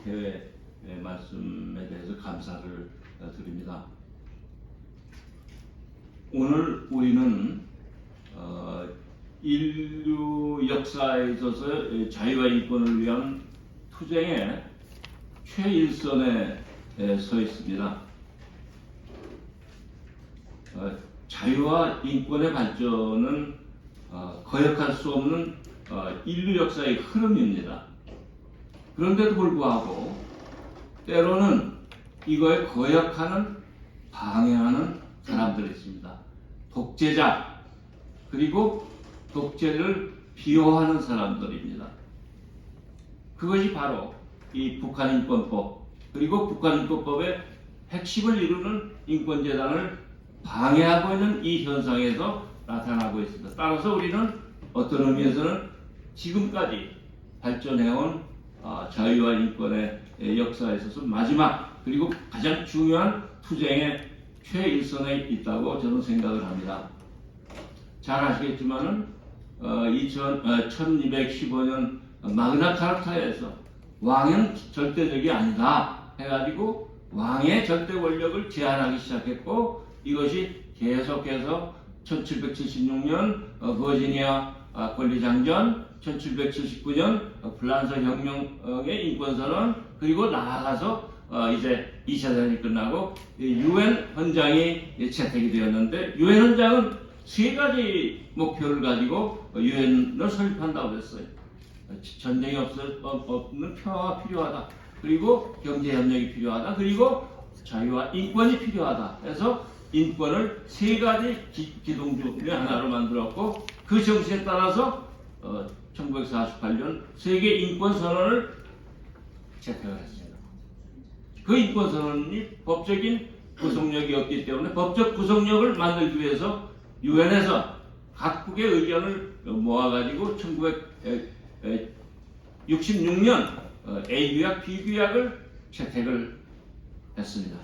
대회 말씀에 대해서 감사를 드립니다. 오늘 우리는 인류 역사에 있어서 자유와 인권을 위한 투쟁의 최일선에 서 있습니다. 자유와 인권의 발전은 거역할 수 없는 인류 역사의 흐름입니다. 그런데도 불구하고 때로는 이거에 거역하는, 방해하는 사람들이 있습니다. 독재자, 그리고 독재를 비호하는 사람들입니다. 그것이 바로 이 북한인권법, 그리고 북한인권법의 핵심을 이루는 인권재단을 방해하고 있는 이 현상에서 나타나고 있습니다. 따라서 우리는 어떤 의미에서는 지금까지 발전해온 자유와 인권의 역사에 있어서 마지막 그리고 가장 중요한 투쟁의 최일선에 있다고 저는 생각을 합니다. 잘 아시겠지만은 1215년 마그나카르타에서 왕은 절대적이 아니다 해가지고 왕의 절대 권력을 제한하기 시작했고, 이것이 계속해서 1776년 버지니아 권리장전, 1779년 플란서 혁명의 인권선언, 그리고 나아가서 이제 2차 대전이 끝나고 유엔 헌장이 채택이 되었는데, 유엔 헌장은 세 가지 목표를 가지고 유엔을 설립한다고 했어요. 전쟁이 없는 평화가 필요하다. 그리고 경제협력이 필요하다. 그리고 자유와 인권이 필요하다. 해서 인권을 세 가지 기둥 중에 하나로 만들었고, 그 정신에 따라서 1948년 세계 인권 선언을 채택을 했습니다. 그 인권 선언이 법적인 구속력이 없기 때문에 법적 구속력을 만들기 위해서 유엔에서 각국의 의견을 모아가지고 1966년 A규약, B규약을 채택을 했습니다.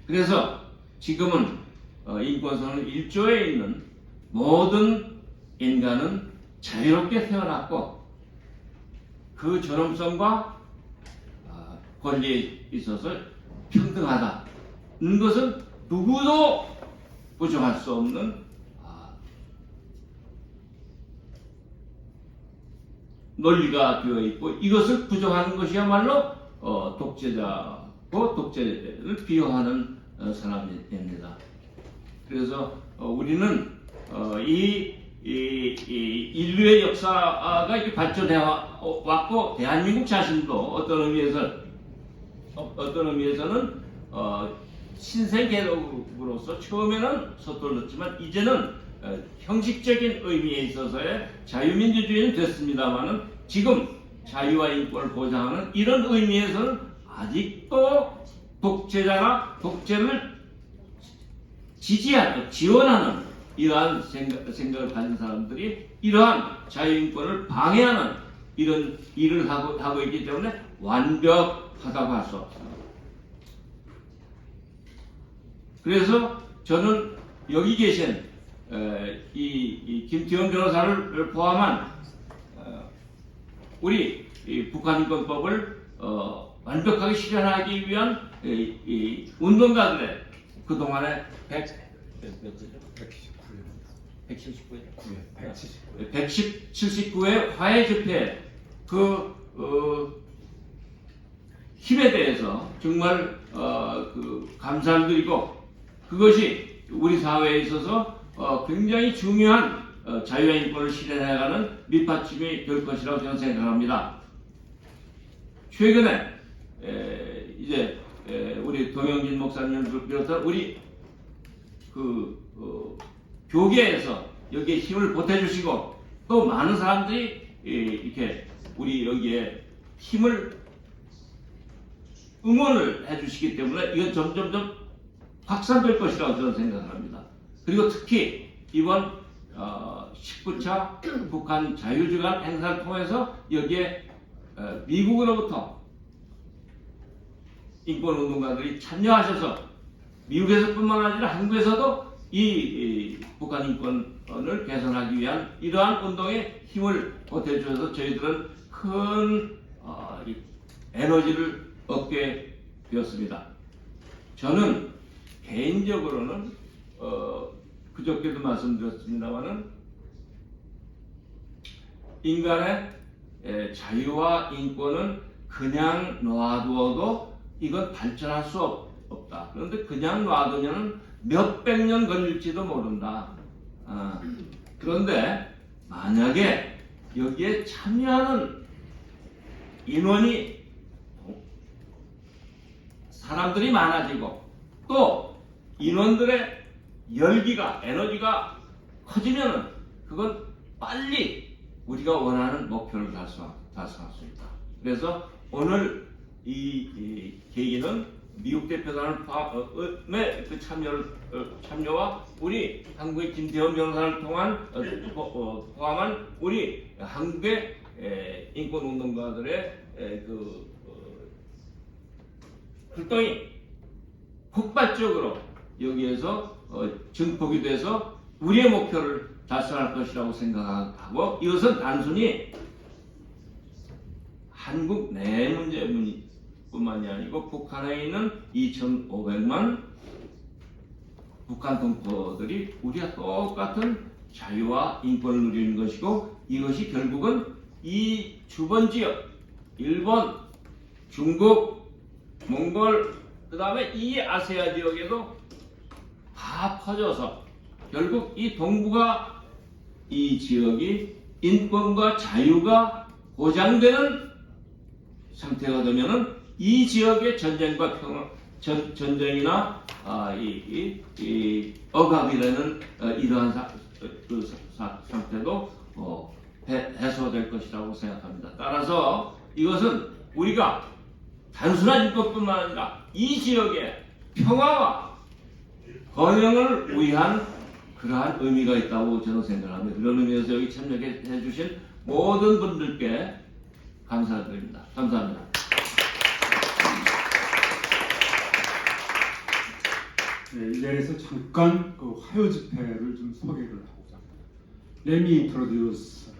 그래서 지금은 인권선언 1조에 있는 모든 인간은 자유롭게 태어났고, 그 존엄성과 권리에 있어서 평등하다는 것은 누구도 부정할 수 없는 논리가 되어 있고, 이것을 부정하는 것이야말로 독재자고 독재를 비호하는 사람입니다. 그래서 우리는 이 인류의 역사가 이렇게 발전해 왔고, 대한민국 자신도 어떤 의미에서는 신생 개혁으로서 처음에는 서툴렀지만 이제는 형식적인 의미에 있어서의 자유민주주의는 됐습니다만은, 지금 자유와 인권을 보장하는 이런 의미에서는 아직도 독재자나 독재를 지원하는 이러한 생각을 가진 사람들이 이러한 자유인권을 방해하는 이런 일을 하고 있기 때문에 완벽하다고 할 수 없습니다. 그래서 저는 여기 계신 이 김태원 변호사를 포함한 우리 북한 인권법을 완벽하게 실현하기 위한 이 운동가들의 그동안의 179회 화해 집회 그 힘에 대해서 정말 감사를 드리고, 그것이 우리 사회에 있어서 굉장히 중요한 자유와 인권을 실현해가는 밑받침이 될 것이라고 저는 생각합니다. 최근에 이제 우리 동영진 목사님을 비롯한 우리 교계에서 여기에 힘을 보태주시고, 또 많은 사람들이 이렇게 우리 여기에 힘을 응원을 해주시기 때문에 이건 점점점 확산될 것이라고 저는 생각합니다. 그리고 특히 이번 19차 북한 자유주간 행사를 통해서 여기에 미국으로부터 인권운동가들이 참여하셔서 미국에서뿐만 아니라 한국에서도 이 북한 인권을 개선하기 위한 이러한 운동에 힘을 보태주셔서 저희들은 큰 에너지를 얻게 되었습니다. 저는 개인적으로는 그저께도 말씀드렸습니다마는 인간의 자유와 인권은 그냥 놔두어도 이건 발전할 수 없다. 그런데 그냥 놔두면 몇백 년 걸릴지도 모른다. 그런데 만약에 여기에 참여하는 인원이 사람들이 많아지고 또 인원들의 열기가 에너지가 커지면은 그건 빨리 우리가 원하는 목표를 달성할 수 있다. 그래서 오늘 이 계기는 미국 대표단을 포함의 그 참여와 우리 한국의 김태현 변호사를 통한 포함한 우리 한국의 인권운동가들의 활동이 폭발적으로 여기에서 증폭이 돼서 우리의 목표를 달성할 것이라고 생각하고, 이것은 단순히 한국 내 문제뿐만이 아니고 북한에 있는 2,500만 북한 동포들이 우리와 똑같은 자유와 인권을 누리는 것이고, 이것이 결국은 이 주변 지역, 일본, 중국, 몽골, 그 다음에 이 아세아 지역에도 다 퍼져서 결국 이 동북아 이 지역이 인권과 자유가 보장되는 상태가 되면은 이 지역의 전쟁과 전쟁이나 이 억압이라는 이러한 상태도 해소될 것이라고 생각합니다. 따라서 이것은 우리가 단순한 인권뿐만 아니라 이 지역의 평화와 번영을 위한 그러한 의미가 있다고 저는 생각합니다. 그런 의미에서 여기 참여해 주신 모든 분들께 감사드립니다. 감사합니다. 네, 이 자리에서 잠깐 그 화요 집회를 좀 소개를 하고자 합니다. Let me introduce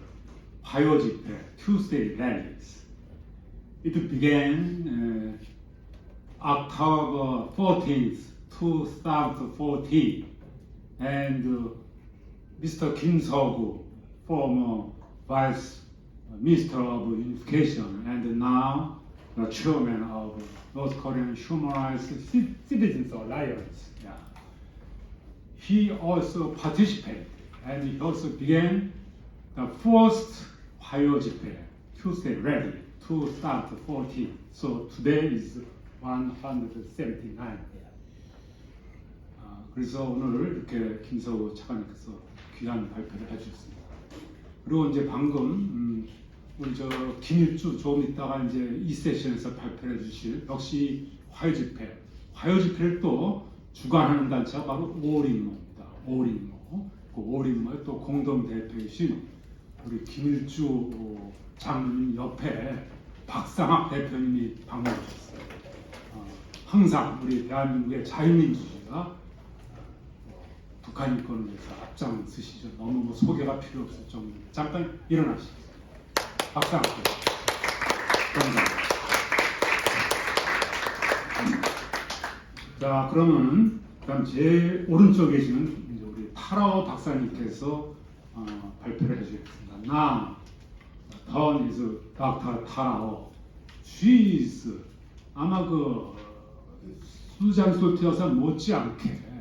화요 집회, Tuesday rallies. It began October 14th, 2014, and Mr. Kim Seok, former Vice Minister of Unification, and now the chairman of North Korean Human Rights Citizens Alliance. Yeah. He also participated, and he also began the first 화요 집회, Tuesday rally, 2014. So today is 179. 그래서 오늘 이렇게 김서우 차관님께서 귀한 발표를 해주셨습니다. 그리고 이제 방금 우리 저 김일주 조금 있다가 이제 이 세션에서 발표해 주실 역시 화요 집회를 또 주관하는 단체가 바로 오린모입니다. 오린모. 그 오린모의 또 공동 대표이신 우리 김일주 장로님 옆에 박상학 대표님이 방문하셨어요. 항상 우리 대한민국의 자유민주주의가 북한 인권을 위해서 앞장서시죠. 너무 뭐 소개가 필요 없을 정도. 잠깐 일어나시죠. 박수 함께. 감사합니다. 자, 그러면 그다음 제 오른쪽에 계시는 이제 우리 타라오 박사님께서 발표를 해주겠습니다. Now, turn is Dr. 타라오. She is 아마 그 수잔 솔트 여사 못지않게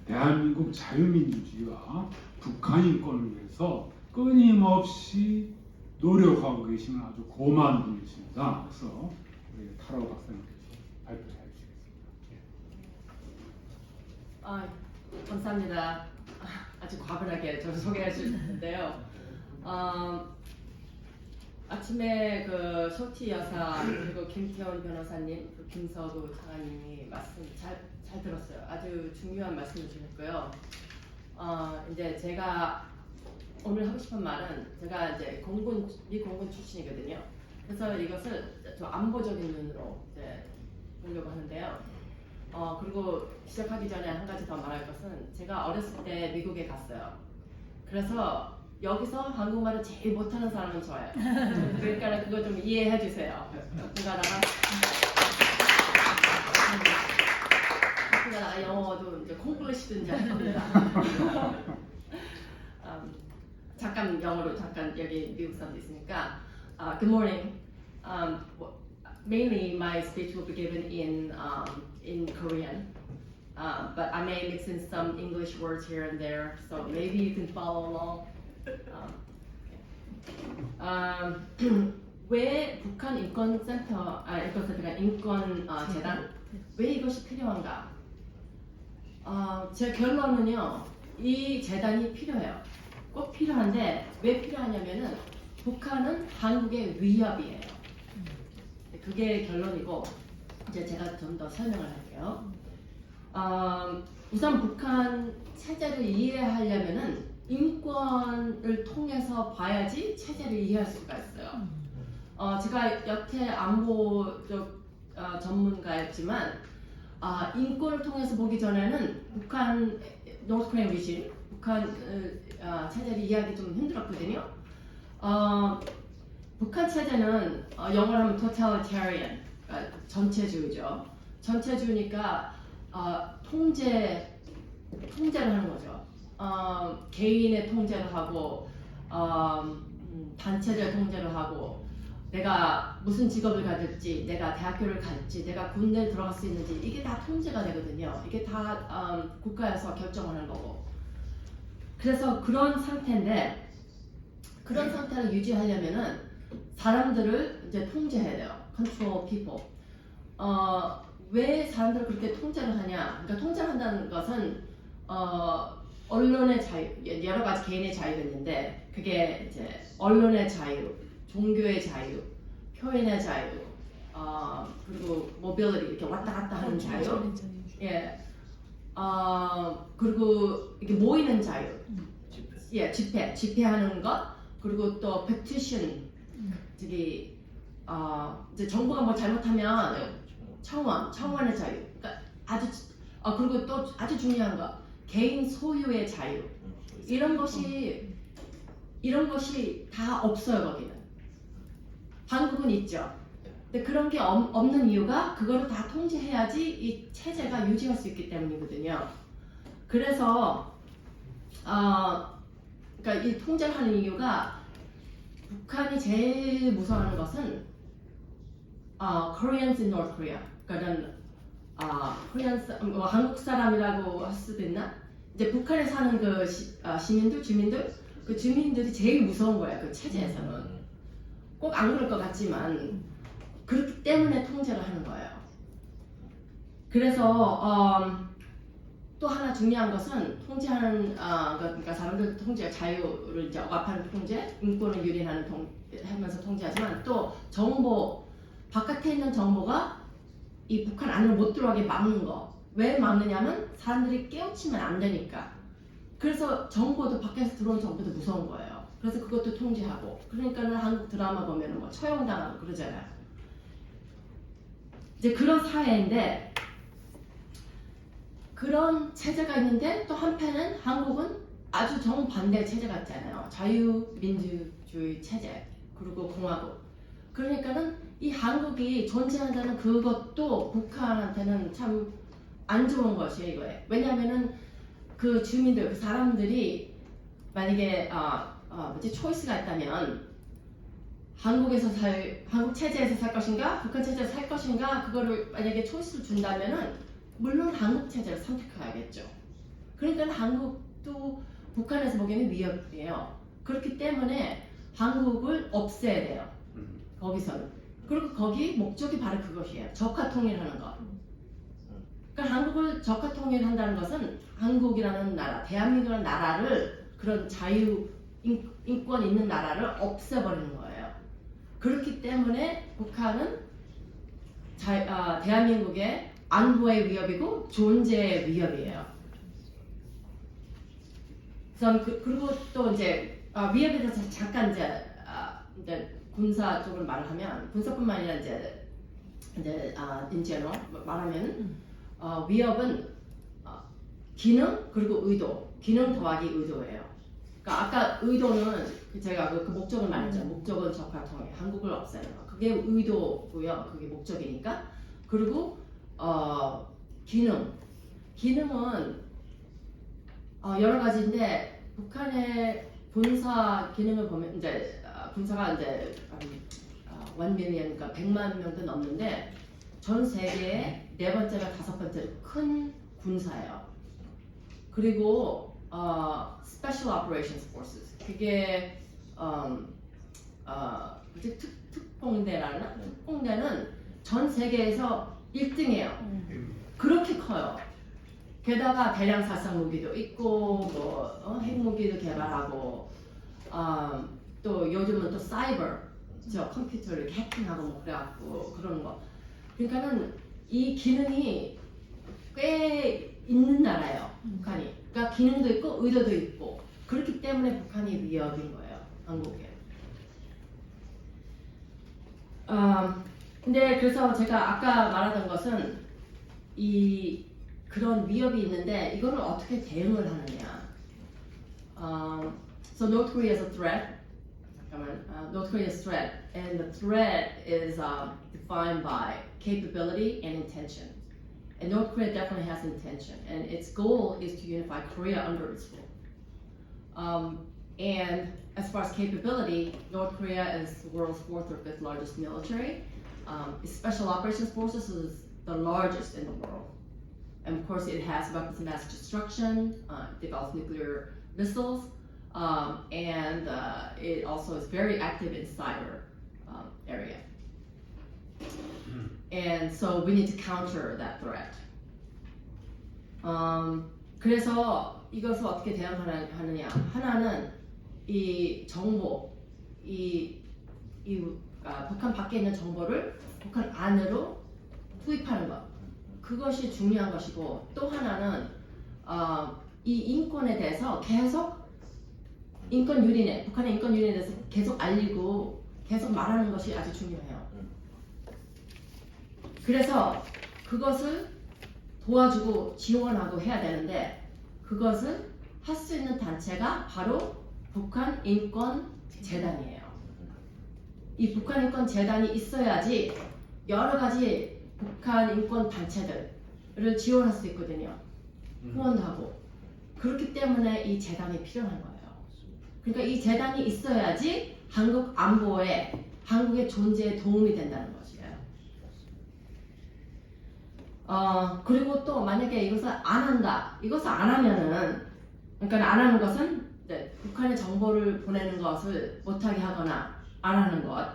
대한민국 자유민주주의와 북한 인권을 위해서 끊임없이 노력하고 계시는 아주 고마운 분이십니다. 그래서 우리 타라오 박사님께서 발표해 주시겠습니다. 감사합니다. 아주 과분하게 저를 소개해 주셨는데요. 아침에 그 쇼티 여사 그리고 김태원 변호사님, 그 김서구 차관님이 말씀 잘 들었어요. 아주 중요한 말씀을 주셨고요. 이제 제가 오늘 하고 싶은 말은 제가 이제 미 공군 출신이거든요. 그래서 이것을 좀 안보적인 눈으로 이제 보려고 하는데요. 그리고 시작하기 전에 한 가지 더 말할 것은 제가 어렸을 때 미국에 갔어요. 그래서 여기서 한국말을 제일 못하는 사람은 저예요. 그러니까 그거 좀 이해해 주세요. 가끔가다가 영어도 이제 콩글리시든지 할 겁니다. 잠깐 영어로 잠깐 여기 미국 사람도 있으니까. Good morning. Mainly my speech will be given in Korean, but I may mix in some English words here and there, so maybe you can follow along. 왜 북한 인권센터가 인권재단 왜 이것이 필요한가? 제 결론은요, 이 재단이 필요해요. 꼭 필요한데 왜 필요하냐면은 북한은 한국의 위협이에요. 그게 결론이고, 이제 제가 좀 더 설명을 할게요. 우선 북한 체제를 이해하려면은 인권을 통해서 봐야지 체제를 이해할 수가 있어요. 제가 여태 안보 쪽 전문가였지만 인권을 통해서 보기 전에는 북한 노스 코리안 리짐, 북한 체제를 이해하기 좀 힘들었거든요. 북한 체제는 영어로 하면 totalitarian, 그러니까 전체주의죠. 전체주의니까 통제를 하는 거죠. 개인의 통제를 하고 단체를 통제를 하고 내가 무슨 직업을 가질지, 내가 대학교를 갈지, 내가 군대에 들어갈 수 있는지 이게 다 통제가 되거든요. 이게 다 국가에서 결정을 하는 거고. 그래서 그런 상태인데 그런 상태를 유지하려면은 사람들을 이제 통제해야 돼요. Control people. 왜 사람들을 그렇게 통제를 하냐? 그러니까 통제를 한다는 것은 언론의 자유, 여러 가지 개인의 자유가 있는데 그게 이제 언론의 자유, 종교의 자유, 표현의 자유, 그리고 mobility 이렇게 왔다 갔다 하는 자유, 예, 그리고 이게 모이는 자유, 예, 집회하는 것, 그리고 또 petition, 저기 이제 정부가 뭐 잘못하면 청원의 자유, 그러니까 그리고 또 아주 중요한 거 개인 소유의 자유, 이런 것이 다 없어요 거기는. 한국은 있죠. 근데 그런 게 없는 이유가 그거를 다 통제해야지 이 체제가 유지할 수 있기 때문이거든요. 그래서 그러니까 이 통제를 하는 이유가 북한이 제일 무서워하는 것은 Koreans in North Korea. 그러니까 한국 사람이라고 할 수도 있나? 이제 북한에 사는 그 주민들이 제일 무서운 거예요. 그 체제에서는. 꼭 안 그럴 것 같지만 그렇기 때문에 통제를 하는 거예요. 그래서 또 하나 중요한 것은 통제하는 그러니까 사람들 통제, 자유를 이제 억압하는 통제, 인권을 하면서 통제하지만 또 정보, 바깥에 있는 정보가 이 북한 안으로 못 들어가게 막는 거. 왜 막느냐면 사람들이 깨우치면 안 되니까. 그래서 정보도 밖에서 들어온 정보도 무서운 거예요. 그래서 그것도 통제하고. 그러니까는 한국 드라마 보면은 뭐 처형당하고 그러잖아요. 이제 그런 사회인데 그런 체제가 있는데 또 한편은 한국은 아주 정반대 체제가 있잖아요. 자유민주주의 체제 그리고 공화국. 그러니까는 이 한국이 존재한다는 그것도 북한한테는 참 안 좋은 것이에요. 이거예요. 왜냐하면은 그 주민들, 그 사람들이 만약에 초이스가 있다면 한국 체제에서 살 것인가, 북한 체제에서 살 것인가, 그거를 만약에 초이스를 준다면은 물론 한국 체제를 선택해야겠죠. 그러니까 한국도 북한에서 보기에는 위협이에요. 그렇기 때문에 한국을 없애야 돼요. 거기서는. 그리고 거기 목적이 바로 그것이에요. 적화 통일하는 것. 그러니까 한국을 적화 통일한다는 것은 한국이라는 나라, 대한민국이라는 나라를 그런 자유, 인권 있는 나라를 없애버리는 거예요. 그렇기 때문에 북한은 대한민국의 안보의 위협이고 존재의 위협이에요. 그리고 또 이제 위협에 대해서 잠깐 이제 군사 쪽으로 말을 하면 군사뿐만 아니라 이제 인제로 말하면 위협은 기능 그리고 의도, 기능 더하기 의도예요. 그러니까 아까 의도는 제가 그 목적을 말했죠. 목적은 적화 통일, 한국을 없애는 거. 그게 의도고요. 그게 목적이니까. 그리고 기능은 여러 가지인데 북한의 군사 기능을 보면 이제 군사가 이제 1밀리언, 그러니까 100만 명도 넘는데 전 세계의 4번째나 5번째로 큰 군사예요. 그리고 Special Operations Forces, 그게 특공대라나? 특공대는 전 세계에서 1등이에요. 그렇게 커요. 게다가 대량 살상 무기도 있고 뭐 핵무기도 개발하고 또 요즘은 또 사이버 컴퓨터를 해킹하고 뭐 그래갖고 그러는 거. 그러니까는 이 기능이 꽤 있는 나라예요, 북한이. 그러니까 기능도 있고 의도도 있고 그렇기 때문에 북한이 위협인 거예요, 한국에. 근데 그래서 제가 아까 말하던 것은 이 그런 위협이 있는데 이거를 어떻게 대응을 하느냐. So North Korea is a threat. North Korea's threat, and the threat is defined by capability and intention. And North Korea definitely has intention, and its goal is to unify Korea under its rule. And as far as capability, North Korea is the world's 4th or 5th largest military. Its special operations forces is the largest in the world. And of course, it has weapons of mass destruction, develops nuclear missiles, and it also is very active in cyber area. And so we need to counter that threat. 그래서 이것을 어떻게 대응하느냐. 하나는 이 정보, 북한 밖에 있는 정보를 북한 안으로 투입하는 것. 그것이 중요한 것이고, 또 하나는 이 인권에 대해서 계속 인권 유린에, 북한의 인권 유린에 대해서 계속 알리고 계속 말하는 것이 아주 중요해요. 그래서 그것을 도와주고 지원하고 해야 되는데 그것을 할 수 있는 단체가 바로 북한 인권 재단이에요. 이 북한 인권 재단이 있어야지 여러 가지 북한 인권 단체들을 지원할 수 있거든요. 후원도 하고. 그렇기 때문에 이 재단이 필요한 거예요. 그러니까 이 재단이 있어야지 한국 안보에, 한국의 존재에 도움이 된다는 것이에요. 그리고 또 만약에 이것을 안 한다. 이것을 안 하면은, 그러니까 안 하는 것은 북한의 정보를 보내는 것을 못하게 하거나 안 하는 것,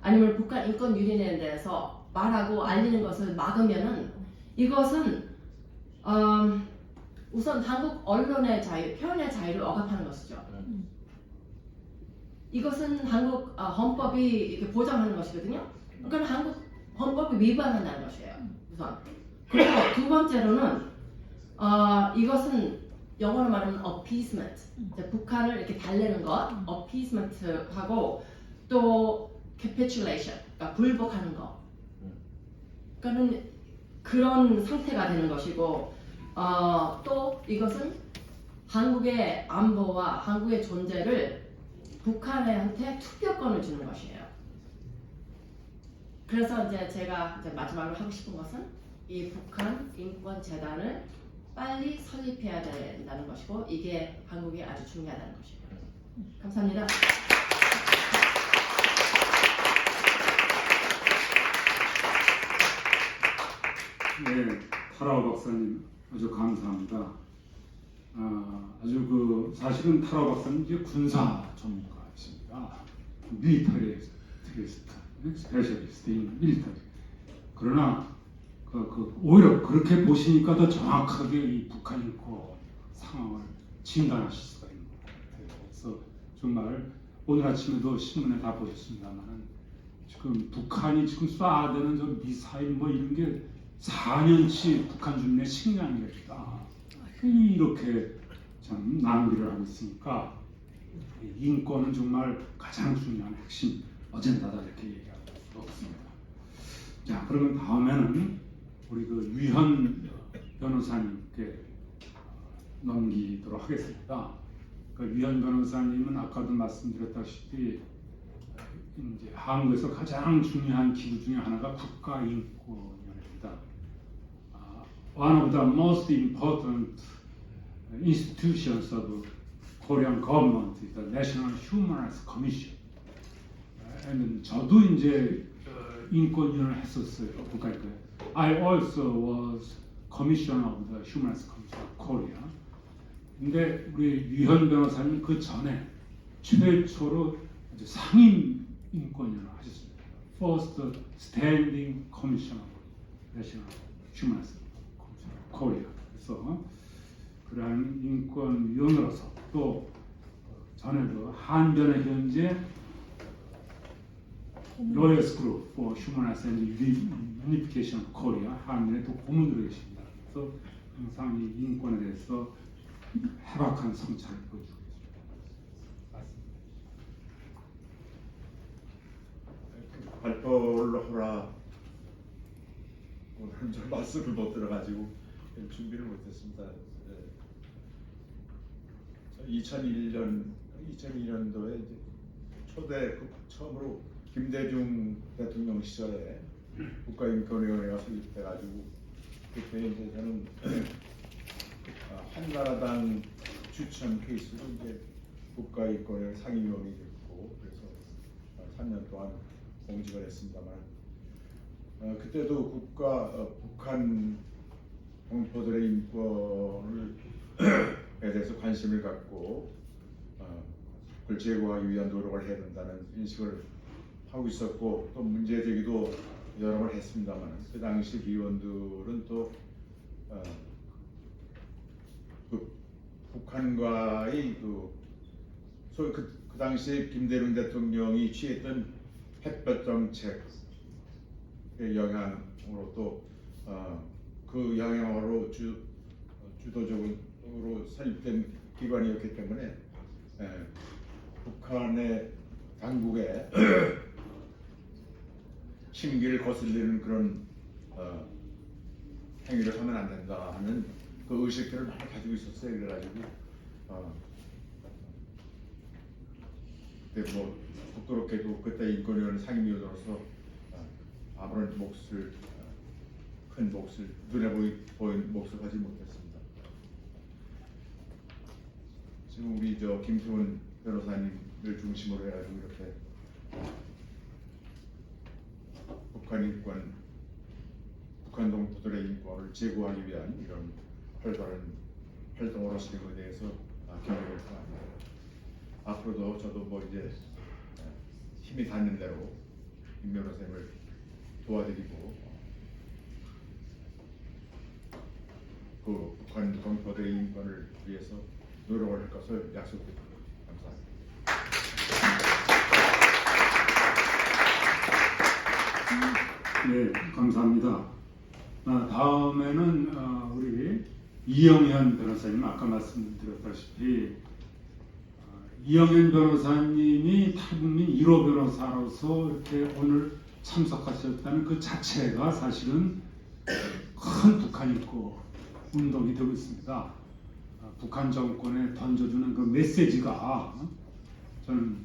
아니면 북한 인권 유린에 대해서 말하고 알리는 것을 막으면은 이것은 우선 한국 언론의 자유, 표현의 자유를 억압하는 것이죠. 이것은 한국 헌법이 이렇게 보장하는 것이거든요. 그러니까 한국 헌법이 위반한다는 것이에요. 우선. 그리고 두 번째로는 이것은 영어로 말하면 appeasement, 북한을 이렇게 달래는 것, appeasement하고 또 capitulation, 그러니까 굴복하는 것. 그러니까는 그런 상태가 되는 것이고, 또 이것은 한국의 안보와 한국의 존재를 북한한테 투표권을 주는 것이에요. 그래서 이제 제가 이제 마지막으로 하고 싶은 것은 이 북한 인권 재단을 빨리 설립해야 된다는 것이고, 이게 한국에 아주 중요하다는 것이에요. 감사합니다. 네, 타라오 박사님 아주 감사합니다. 아주 사실은 타라오 박사님 이제 군사 전문가이십니다. 밀리터리 스페셜리스트 인 밀리터리. 그러나 오히려 그렇게 보시니까 더 정확하게 이 북한 인권 상황을 진단하실 수가 있는 것 같아요. 그래서 정말 오늘 아침에도 신문에 다 보셨습니다만은 지금 북한이 지금 쏴대는 저 미사일 뭐 이런 게 4년치 북한 주민의 식량이랍니다. 이렇게 참 낭비를 하고 있으니까 인권은 정말 가장 중요한 핵심 어젠다다 이렇게 얘기할 수 없습니다. 자, 그러면 다음에는 우리 유현 변호사님께 넘기도록 하겠습니다. 유현 변호사님은 아까도 말씀드렸다시피 이제 한국에서 가장 중요한 기구 중에 하나가 국가인권위원회입니다. One of the most important institutions of Korean government is the National Human Rights Commission. 저도 이제 인권위원을 했었어요. 그러니까 I also was commissioner of the Human Rights Commission of Korea. 근데 우리 유현 변호사님 그 전에 최초로 아주 상임 인권위원을 하셨습니다. First Standing Commissioner of the National Human Rights Commission of Korea. 그래서 그러한 인권위원으로서 또 전에도 한변의 현재 Lawyers Group for Human Rights and Unification of Korea 한민의 또 고문으로 계십니다. 그래서 항상 이 인권에 대해서 해박한 성찰을 보여주고 있습니다. 맞습니다. 발표를 하라 오늘은 좀 말씀을 못 들어가지고 준비를 못했습니다. 2001년도에 초대 처음으로 김대중 대통령 시절에 국가인권위원회가 설립돼가지고 그때 이제 저는 한나라당 추천 케이스로 이제 국가인권위원회 상임위원이 됐고 그래서 3년 동안 공직을 했습니다만 그때도 북한 동포들의 인권에 대해서 관심을 갖고 그걸 제고하기 위한 노력을 해야 된다는 인식을 하고 있었고 또 문제 제기도 여러 번 했습니다만 그 당시 위원들은 또 그 북한과의 소위 그 당시 김대중 대통령이 취했던 햇볕 정책의 영향으로 또 그 영향으로 주도적으로 설립된 기관이었기 때문에 북한의 당국의 심기를 거슬리는 그런 행위를 하면 안 된다 하는 그 의식들을 많이 가지고 있었어요. 그래가지고 그때 뭐 부끄럽게도 그때 인권위원회 상임위원으로서 아무런 큰 몫을 눈에 보이는 몫을 하지 못했습니다. 지금 우리 김태훈 변호사님을 중심으로 해가지고 이렇게 북한 동포들의 인권을 제고하기 위한 이런 활발한 활동을 하시는 것에 대해서 경의를 표합니다. 앞으로도 저도 뭐 이제 힘이 닿는 대로 임 변호사님을 도와드리고 그 북한 동포들의 인권을 위해서 노력을 할 것을 약속드립니다. 감사합니다. 네, 감사합니다. 다음에는 우리 이영현 변호사님 아까 말씀드렸다시피 이영현 변호사님이 탈북민 1호 변호사로서 이렇게 오늘 참석하셨다는 그 자체가 사실은 큰 북한 인권 운동이 되고 있습니다. 북한 정권에 던져주는 그 메시지가 저는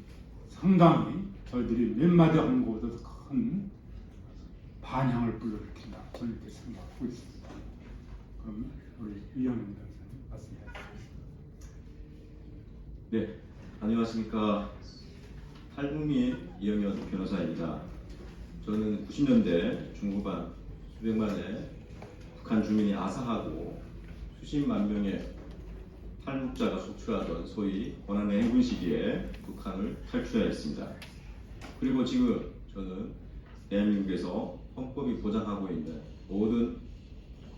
상당히 저희들이 몇 마디 한 것보다 큰 반향을 불러일으킨다. 저는 이렇게 생각하고 있습니다. 그럼 우리 이영현 변호사님 말씀해 주시겠습니다. 네, 안녕하십니까. 탈북민 이영현 변호사입니다. 저는 90년대 중후반 수백만의 북한 주민이 아사하고 수십만 명의 탈북자가 속출하던 소위 고난의 행군 시기에 북한을 탈출하였습니다. 그리고 지금 저는 대한민국에서 헌법이 보장하고 있는 모든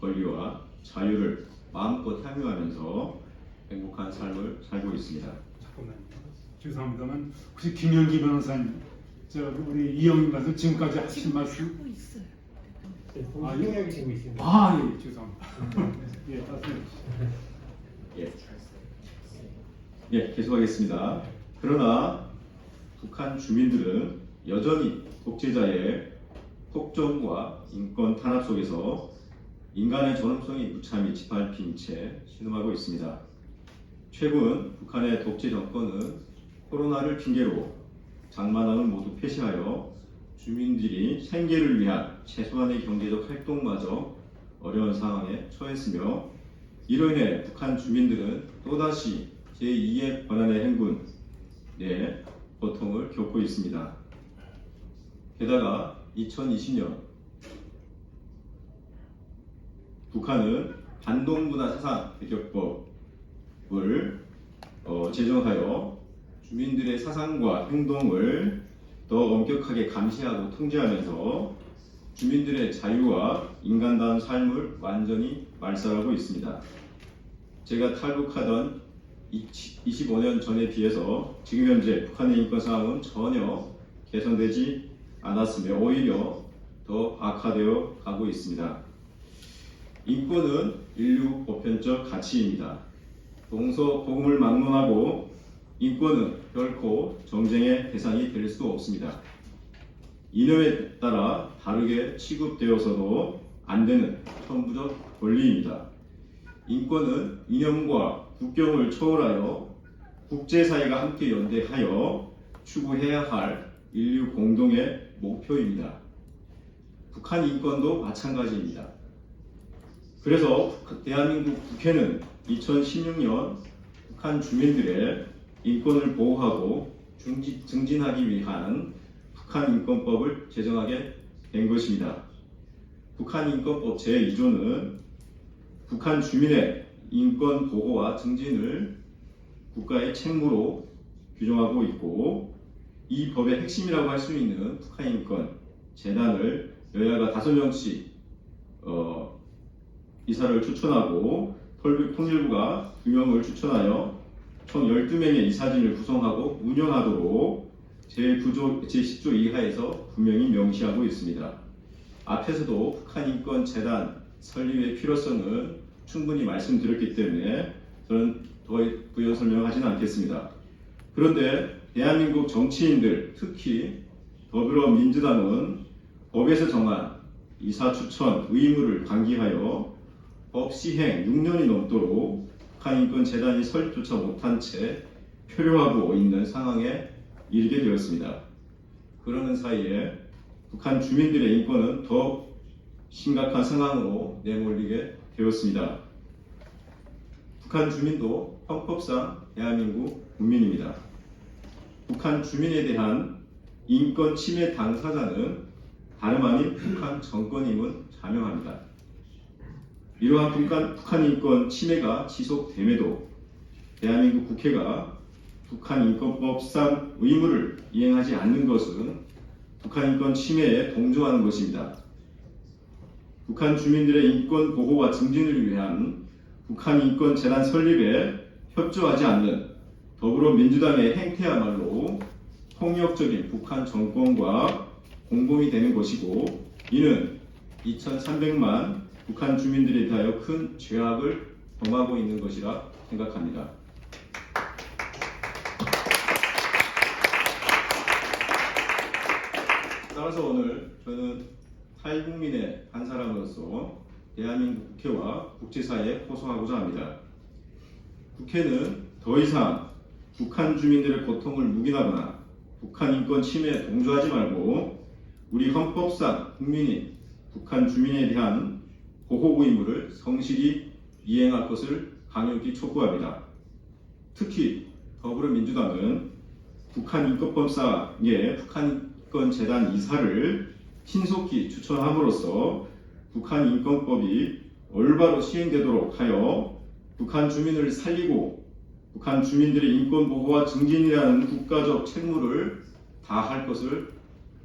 권리와 자유를 마음껏 향유하면서 행복한 삶을 살고 있습니다. 잠깐만요. 죄송합니다만 혹시 김현기 변호사님, 우리 이영민 변호사 지금까지 하신 말씀 하고 있어요. 동영상이 되고 있습니다. 예, 죄송합니다. 예, 말씀해 주시죠. 예, 계속하겠습니다. 그러나 북한 주민들은 여전히 독재자의 폭정과 인권 탄압 속에서 인간의 존엄성이 무참히 짓밟힌 채 신음하고 있습니다. 최근 북한의 독재 정권은 코로나를 핑계로 장만함을 모두 폐시하여 주민들이 생계를 위한 최소한의 경제적 활동마저 어려운 상황에 처했으며 이로 인해 북한 주민들은 또다시 제2의 권한의 행군의 고통을 겪고 있습니다. 게다가 2020년 북한은 반동문화 사상 배격법을 제정하여 주민들의 사상과 행동을 더 엄격하게 감시하고 통제하면서 주민들의 자유와 인간다운 삶을 완전히 말살하고 있습니다. 제가 탈북하던 25년 전에 비해서 지금 현재 북한의 인권 상황은 전혀 개선되지 않았으며 오히려 더 악화되어 가고 있습니다. 인권은 인류 보편적 가치입니다. 동서 복음을 막론하고 인권은 결코 정쟁의 대상이 될 수 없습니다. 이념에 따라 다르게 취급되어서도 안 되는 천부적 권리입니다. 인권은 이념과 국경을 초월하여 국제사회가 함께 연대하여 추구해야 할 인류 공동의 목표입니다. 북한 인권도 마찬가지입니다. 그래서 대한민국 국회는 2016년 북한 주민들의 인권을 보호하고 증진하기 위한 북한 인권법을 제정하게 된 것입니다. 북한 인권법 제2조는 북한 주민의 인권 보호와 증진을 국가의 책무로 규정하고 있고, 이 법의 핵심이라고 할 수 있는 북한 인권 재단을 여야가 5명씩 이사를 추천하고 통일부가 2명을 추천하여 총 12명의 이사진을 구성하고 운영하도록 제10조 이하에서 분명히 명시하고 있습니다. 앞에서도 북한 인권 재단 설립의 필요성은 충분히 말씀드렸기 때문에 저는 더 부연 설명하지는 않겠습니다. 그런데 대한민국 정치인들, 특히 더불어민주당은 법에서 정한 이사 추천 의무를 방기하여 법 시행 6년이 넘도록 북한 인권 재단이 설립조차 못한 채 표류하고 있는 상황에 이르게 되었습니다. 그러는 사이에 북한 주민들의 인권은 더 심각한 상황으로 내몰리게 되었습니다. 북한 주민도 헌법상 대한민국 국민입니다. 북한 주민에 대한 인권 침해 당사자는 다름 아닌 북한 정권임은 자명합니다. 이러한 북한 인권 침해가 지속됨에도 대한민국 국회가 북한 인권법상 의무를 이행하지 않는 것은 북한 인권 침해에 동조하는 것입니다. 북한 주민들의 인권 보호와 증진을 위한 북한 인권 재단 설립에 협조하지 않는 더불어민주당의 행태야말로 폭력적인 북한 정권과 공범이 되는 것이고, 이는 2,300만 북한 주민들에 대하여 큰 죄악을 범하고 있는 것이라 생각합니다. 따라서 오늘 저는 타이국민의 한 사람으로서 대한민국 국회와 국제사회에 호소하고자 합니다. 국회는 더 이상 북한 주민들의 고통을 묵인하거나 북한 인권 침해에 동조하지 말고 우리 헌법상 국민인 북한 주민에 대한 보호 의무를 성실히 이행할 것을 강력히 촉구합니다. 특히 더불어민주당은 북한 인권법상의 북한 인권 재단 이사를 신속히 추천함으로써 북한 인권법이 올바로 시행되도록 하여 북한 주민을 살리고 북한 주민들의 인권 보호와 증진이라는 국가적 책무를 다할 것을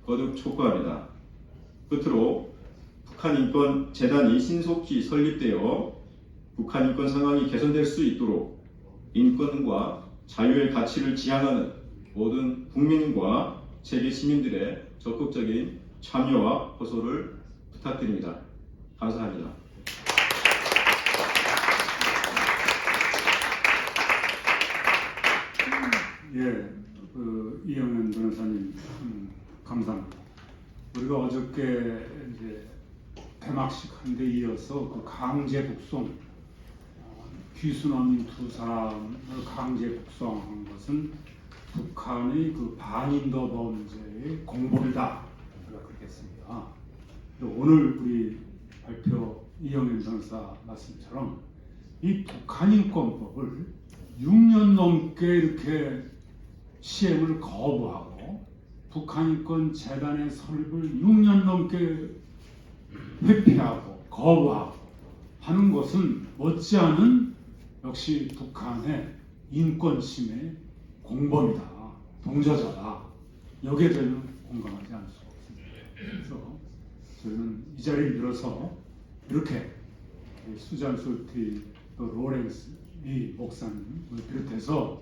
거듭 촉구합니다. 끝으로 북한 인권 재단이 신속히 설립되어 북한 인권 상황이 개선될 수 있도록 인권과 자유의 가치를 지향하는 모든 국민과 세계 시민들의 적극적인 참여와 호소를 부탁드립니다. 감사합니다. 예, 이영현 변호사님 감사합니다. 우리가 어저께 이제 개막식 한 데 이어서 그 강제 북송, 귀순어민 2사람을 강제 북송한 것은 북한의 그 반인도 범죄의 공범이다. 우리가 그렇게 했습니다. 오늘 우리 발표 이영현 변호사 말씀처럼 이 북한 인권법을 6년 넘게 이렇게 시행을 거부하고 북한 인권 재단의 설립을 6년 넘게 회피하고 거부하고 하는 것은 못지않은 역시 북한의 인권 침해 공범이다, 동조자다. 여기에 저희는 공감하지 않을 수가 없습니다. 그래서 저희는 이 자리를 빌어서 이렇게 수잔 솔티, 또 로렌스 리 목사님을 비롯해서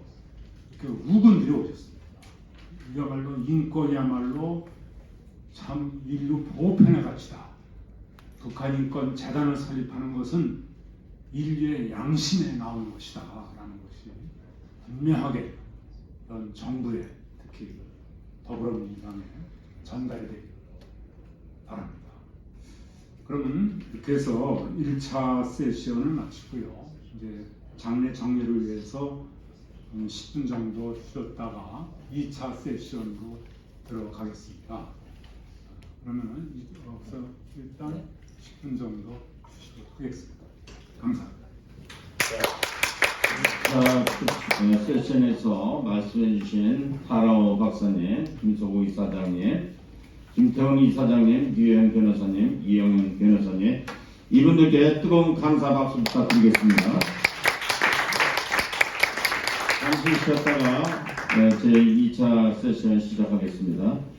이렇게 우군들이 오셨습니다. 이야말로 인권이야말로 참 인류 보편의 가치다. 북한인권재단을 설립하는 것은 인류의 양심에 나오는 것이다 라는 것이 분명하게 이런 정부에 특히 더불어민주당에 전달이 되길 바랍니다. 그러면 이렇게 해서 1차 세션을 마치고요. 이제 장례 정리를 위해서 10분 정도 쉬었다가 2차 세션으로 들어가겠습니다. 그러면 여기서 일단 10분 정도 쉬도록 하겠습니다. 감사합니다. 자, 세션에서 말씀해주신 파라오 박사님, 김소구 이사장님, 김태훈 이사장님, 유영 변호사님, 이영현 변호사님, 이분들께 뜨거운 감사 박수 부탁드리겠습니다. 잠시 쉬었다가 제 2차 세션 시작하겠습니다.